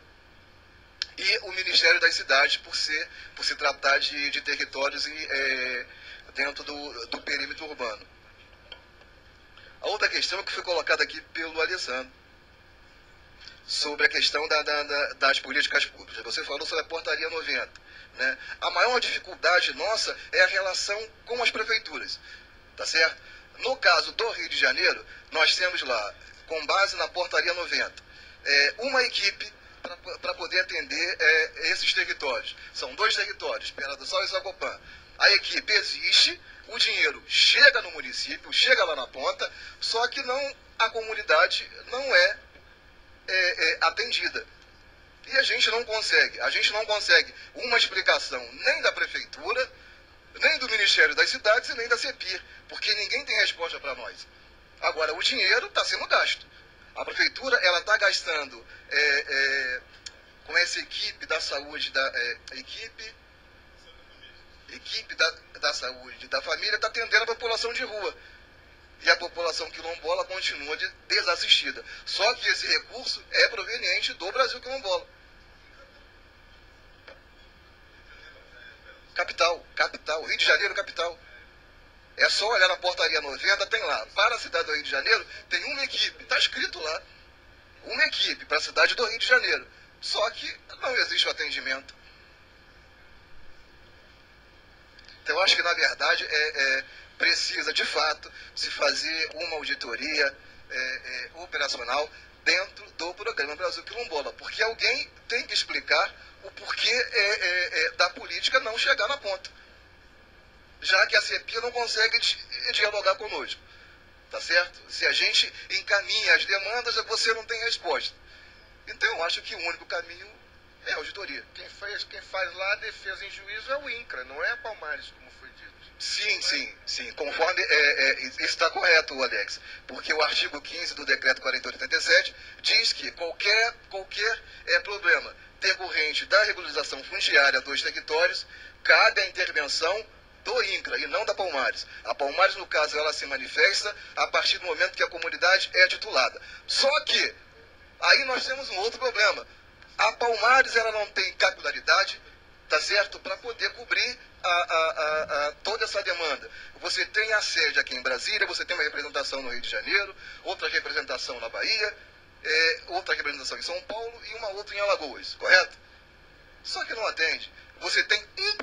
e o Ministério das Cidades, por se tratar de territórios dentro do perímetro urbano. A outra questão que foi colocada aqui pelo Alessandro, sobre a questão das políticas públicas. Você falou sobre a portaria 90. Né? A maior dificuldade nossa é a relação com as prefeituras. Tá certo? No caso do Rio de Janeiro, nós temos lá, com base na portaria 90, uma equipe para poder atender esses territórios. São 2 territórios, Pera do Sal e Sacopã. A equipe existe, o dinheiro chega no município, chega lá na ponta, só que a comunidade não é atendida. E a gente não consegue uma explicação nem da prefeitura, nem do Ministério das Cidades e nem da CEPIR, porque ninguém tem resposta para nós. Agora, o dinheiro está sendo gasto. A prefeitura está gastando com essa equipe da saúde, equipe da saúde da família, está atendendo a população de rua. E a população quilombola continua desassistida. Só que esse recurso é proveniente do Brasil Quilombola. Capital, Rio de Janeiro, capital. É só olhar na portaria 90, tem lá. Para a cidade do Rio de Janeiro, tem uma equipe. Está escrito lá. Uma equipe para a cidade do Rio de Janeiro. Só que não existe o atendimento. Então, eu acho que, na verdade, precisa, de fato, se fazer uma auditoria operacional dentro do programa Brasil Quilombola, porque alguém tem que explicar o porquê da política não chegar na ponta, já que a CEPI não consegue dialogar conosco, tá certo? Se a gente encaminha as demandas, você não tem resposta. Então, eu acho que o único caminho é a auditoria. Quem faz lá a defesa em juízo é o INCRA, não é a Palmares, como foi dito. Sim. Conforme isso está correto, Alex. Porque o artigo 15 do decreto 4887 diz que qualquer problema decorrente da regularização fundiária dos territórios cabe a intervenção do INCRA e não da Palmares. A Palmares, no caso, ela se manifesta a partir do momento que a comunidade é titulada. Só que aí nós temos um outro problema. A Palmares, ela não tem capilaridade, tá certo, para poder cobrir toda essa demanda. Você tem a sede aqui em Brasília, você tem uma representação no Rio de Janeiro, outra representação na Bahia, outra representação em São Paulo e uma outra em Alagoas, correto? Só que não atende. Você tem um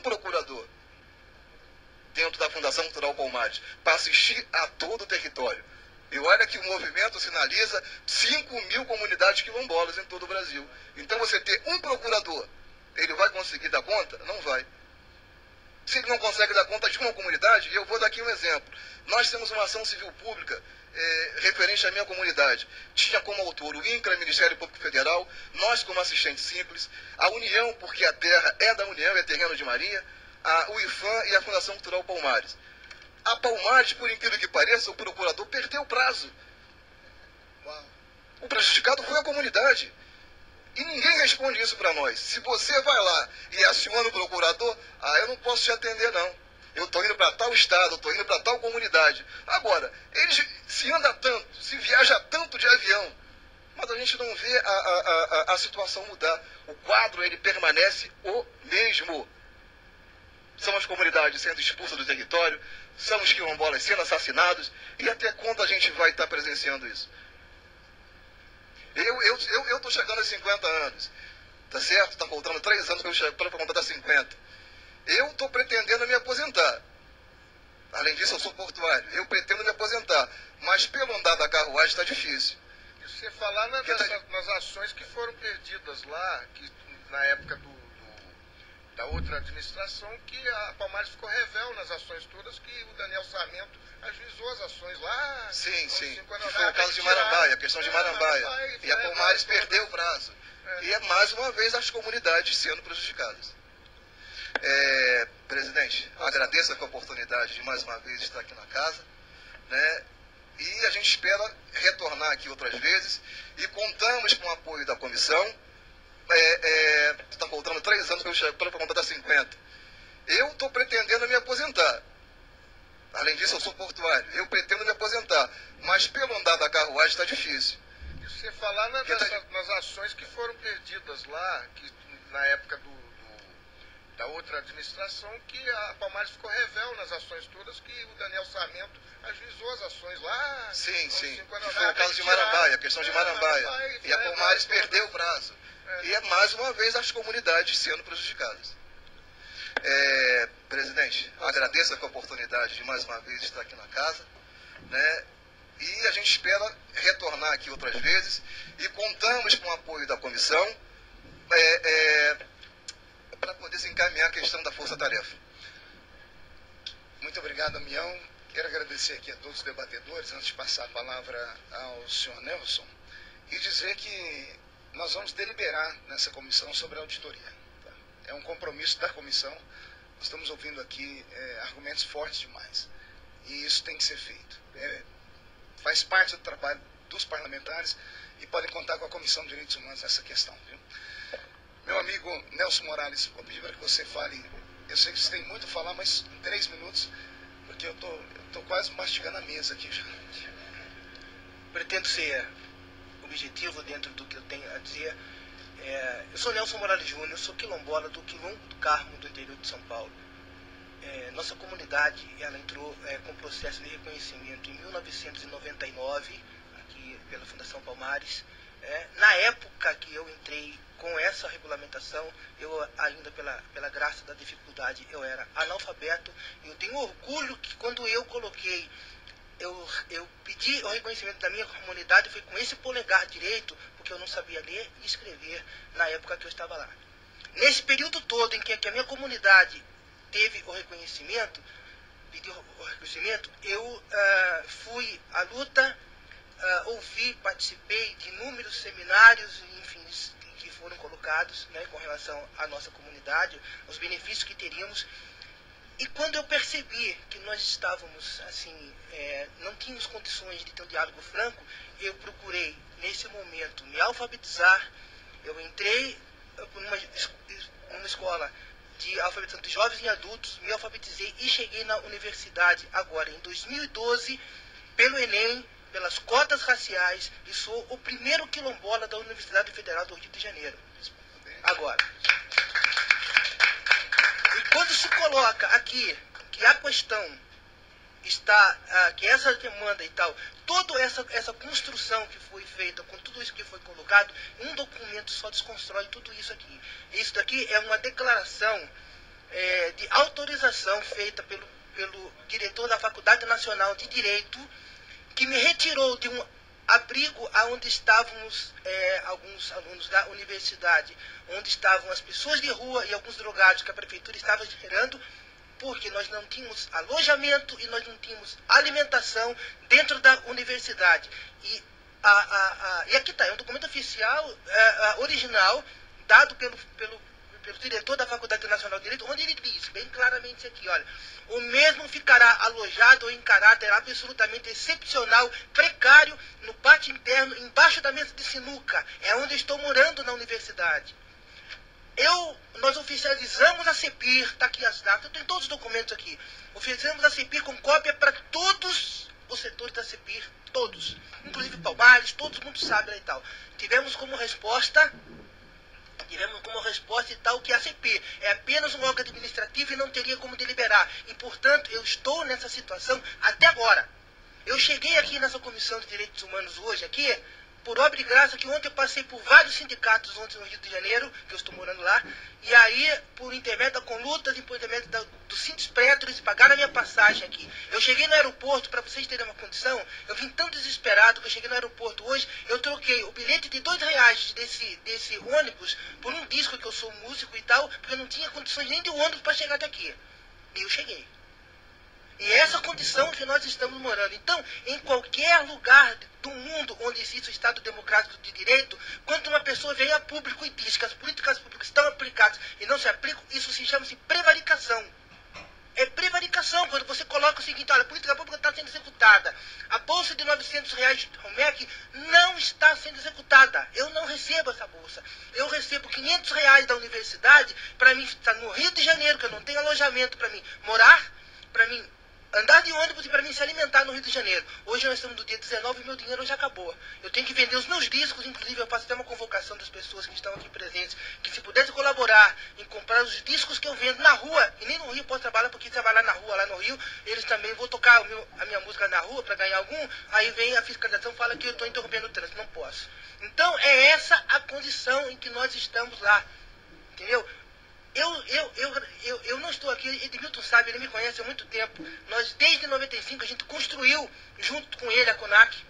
procurador dentro da Fundação Cultural Palmares para assistir a todo o território. E olha que o movimento sinaliza 5.000 comunidades quilombolas em todo o Brasil. Então você ter um procurador, ele vai conseguir dar conta? Não vai. Se ele não consegue dar conta de uma comunidade, eu vou dar aqui um exemplo. Nós temos uma ação civil pública referente à minha comunidade. Tinha como autor o INCRA, Ministério Público Federal, nós como assistentes simples, a União, porque a terra é da União, é terreno de Marinha, o IFAM e a Fundação Cultural Palmares. A Palmares, por incrível que pareça, o procurador perdeu o prazo. O prejudicado foi a comunidade. E ninguém responde isso para nós. Se você vai lá e aciona o procurador, eu não posso te atender, não. Eu estou indo para tal estado, eu estou indo para tal comunidade. Agora, eles se anda tanto, se viaja tanto de avião, mas a gente não vê a situação mudar. O quadro, ele permanece o mesmo. São as comunidades sendo expulsas do território, são os quilombolas sendo assassinados, e até quando a gente vai estar presenciando isso? Eu estou chegando a 50 anos, tá certo? Está faltando 3 anos para completar 50. Eu estou pretendendo me aposentar. Além disso, eu sou portuário. Eu pretendo me aposentar, mas pelo andar da carruagem está difícil. E você falar nas ações que foram perdidas lá, que na época da outra administração, que a Palmares ficou revel nas ações todas, que o Daniel Sarmento ajuizou as ações lá. Sim. Que foi o caso de Marambaia, a questão de Marambaia. E a Palmares perdeu o prazo. E é mais uma vez as comunidades sendo prejudicadas. Presidente, agradeço a oportunidade de mais uma vez estar aqui na casa, né? E a gente espera retornar aqui outras vezes e contamos com o apoio da comissão. Está faltando 3 anos para completar 50. Eu estou pretendendo me aposentar. Além disso, eu sou portuário. Eu pretendo me aposentar, mas pelo andar da carruagem está difícil. E você falar nas ações que foram perdidas lá, que na época da outra administração, que a Palmares ficou revel nas ações todas, que o Daniel Sarmento ajuizou as ações lá. Sim. Que foi o caso de Marambaia, a questão de Marambaia. E a Palmares perdeu o prazo. E é mais uma vez as comunidades sendo prejudicadas. Presidente, agradeço a oportunidade de mais uma vez estar aqui na casa, né? E a gente espera retornar aqui outras vezes e contamos com o apoio da comissão para poder se encaminhar a questão da força-tarefa. Muito obrigado, Damião. Quero agradecer aqui a todos os debatedores, antes de passar a palavra ao senhor Nelson, e dizer que nós vamos deliberar nessa comissão sobre a auditoria. Tá? É um compromisso da comissão. Nós estamos ouvindo aqui argumentos fortes demais. E isso tem que ser feito. Faz parte do trabalho dos parlamentares e podem contar com a Comissão de Direitos Humanos nessa questão. Viu? Meu amigo Nelson Morales, vou pedir para que você fale. Eu sei que você tem muito a falar, mas em 3 minutos, porque eu tô quase mastigando a mesa aqui já. Pretendo ser objetivo dentro do que eu tenho a dizer. Eu sou Nelson Morales Júnior, sou quilombola do Quilombo do Carmo, do interior de São Paulo. Nossa comunidade ela entrou com processo de reconhecimento em 1999, aqui pela Fundação Palmares, Na época que eu entrei com essa regulamentação, eu ainda pela graça da dificuldade, eu era analfabeto. Eu tenho orgulho que quando eu coloquei, eu pedi o reconhecimento da minha comunidade, foi com esse polegar direito, porque eu não sabia ler e escrever na época que eu estava lá. Nesse período todo em que a minha comunidade teve o reconhecimento, pediu o reconhecimento, eu fui à luta, ouvi, participei de inúmeros seminários, enfim, que foram colocados, né, com relação à nossa comunidade, os benefícios que teríamos. E quando eu percebi que nós estávamos, assim, não tínhamos condições de ter um diálogo franco, eu procurei, nesse momento, me alfabetizar. Eu entrei numa escola de alfabetização de jovens e adultos, me alfabetizei e cheguei na universidade agora, em 2012, pelo Enem, pelas cotas raciais, e sou o primeiro quilombola da Universidade Federal do Rio de Janeiro. Agora. E quando se coloca aqui que a questão está, que essa demanda e tal, toda essa construção que foi feita, com tudo isso que foi colocado, um documento só desconstrói tudo isso aqui. Isso daqui é uma declaração de autorização feita pelo diretor da Faculdade Nacional de Direito, que me retirou de um abrigo onde estávamos alguns alunos da universidade, onde estavam as pessoas de rua e alguns drogados que a prefeitura estava gerando, porque nós não tínhamos alojamento e nós não tínhamos alimentação dentro da universidade. E aqui está, é um documento oficial, original, dado pelo diretor da Faculdade Nacional de Direito, onde ele diz bem claramente aqui, olha, o mesmo ficará alojado em caráter absolutamente excepcional, precário, no pátio interno, embaixo da mesa de sinuca. É onde eu estou morando na universidade. Nós oficializamos a CEPIR, está aqui as datas, eu tenho todos os documentos aqui. Oficializamos a CEPIR com cópia para todos os setores da CEPIR, todos. Inclusive Palmares, todo mundo sabe lá e tal. Tivemos como resposta e tal que a CEPIR é apenas um órgão administrativo e não teria como deliberar. E, portanto, eu estou nessa situação até agora. Eu cheguei aqui nessa Comissão de Direitos Humanos hoje, aqui, por obra e graça, que ontem eu passei por vários sindicatos ontem no Rio de Janeiro, que eu estou morando lá, e aí, por intermédio da Conlutas e por intermédio dos Sindespretros, eles pagaram a minha passagem aqui. Eu cheguei no aeroporto, para vocês terem uma condição, eu vim tão desesperado que eu cheguei no aeroporto hoje, eu troquei o bilhete de R$2 desse ônibus por um disco, que eu sou músico e tal, porque eu não tinha condições nem de ônibus para chegar até aqui. E eu cheguei. E essa condição que nós estamos morando. Então, em qualquer lugar do mundo onde existe o Estado Democrático de Direito, quando uma pessoa vem a público e diz que as políticas públicas estão aplicadas e não se aplicam, isso se chama-se prevaricação. É prevaricação, quando você coloca o seguinte, olha, a política pública está sendo executada. A bolsa de R$900 de Romec não está sendo executada. Eu não recebo essa bolsa. Eu recebo R$500 da universidade para mim estar no Rio de Janeiro, que eu não tenho alojamento para mim morar, para mim andar de ônibus e para mim se alimentar no Rio de Janeiro. Hoje nós estamos no dia 19 e meu dinheiro já acabou. Eu tenho que vender os meus discos, inclusive eu faço até uma convocação das pessoas que estão aqui presentes, que se pudesse colaborar em comprar os discos que eu vendo na rua, e nem no Rio posso trabalhar, porque trabalhar na rua, lá no Rio, eles também vão tocar a minha música na rua para ganhar algum, aí vem a fiscalização e fala que eu estou interrompendo o trânsito, não posso. Então é essa a condição em que nós estamos lá, entendeu? Eu não estou aqui, Edmilton sabe, ele me conhece há muito tempo. Nós, desde 95, a gente construiu, junto com ele, a CONAC.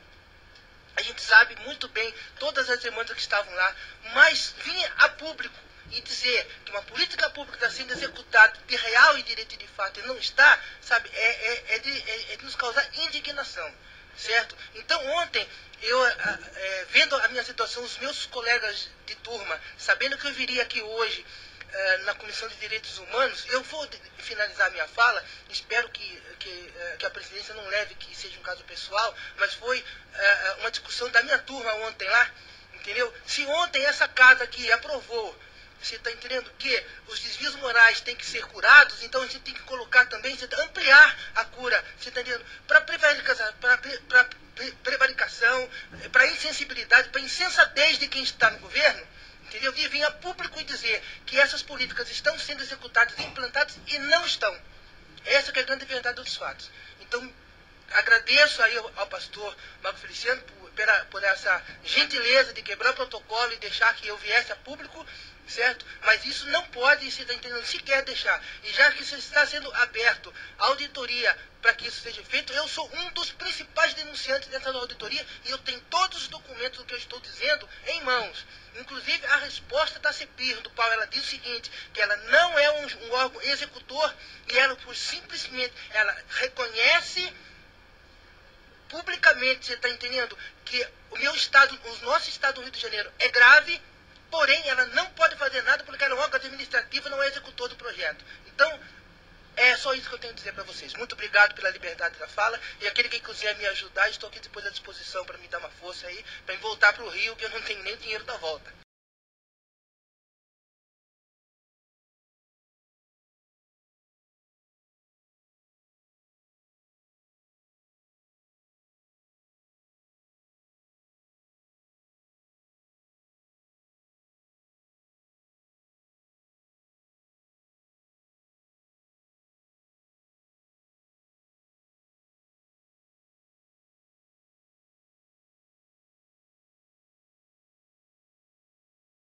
A gente sabe muito bem todas as demandas que estavam lá. Mas vinha a público e dizer que uma política pública está sendo executada de real e direito e de fato e não está, sabe, é de nos causar indignação, certo? Então, ontem, vendo a minha situação, os meus colegas de turma, sabendo que eu viria aqui hoje, na Comissão de Direitos Humanos, eu vou finalizar minha fala, espero que a presidência não leve que seja um caso pessoal, mas foi uma discussão da minha turma ontem lá, entendeu? Se ontem essa casa aqui aprovou, você está entendendo que os desvios morais têm que ser curados, então a gente tem que colocar também, ampliar a cura, você está entendendo? Para prevaricação, para insensibilidade, para insensatez de quem está no governo, entendeu? E vir a público e dizer que essas políticas estão sendo executadas, implantadas e não estão. Essa que é a grande verdade dos fatos. Então, agradeço aí ao pastor Marco Feliciano por essa gentileza de quebrar o protocolo e deixar que eu viesse a público, certo? Mas isso não pode, se está entendendo, sequer deixar. E já que isso está sendo aberto a auditoria para que isso seja feito, eu sou um dos principais denunciantes dessa auditoria e eu tenho todos os documentos do que eu estou dizendo em mãos. Inclusive a resposta da CEPIR, do qual ela diz o seguinte, que ela não é um órgão executor e ela simplesmente ela reconhece publicamente, você está entendendo, que o nosso estado do Rio de Janeiro é grave, porém ela não pode fazer nada porque ela é um órgão administrativo, não é executor do projeto. Então, é só isso que eu tenho a dizer para vocês. Muito obrigado pela liberdade da fala, e aquele que quiser me ajudar, estou aqui depois à disposição para me dar uma força aí, para eu voltar para o Rio, que eu não tenho nem dinheiro da volta.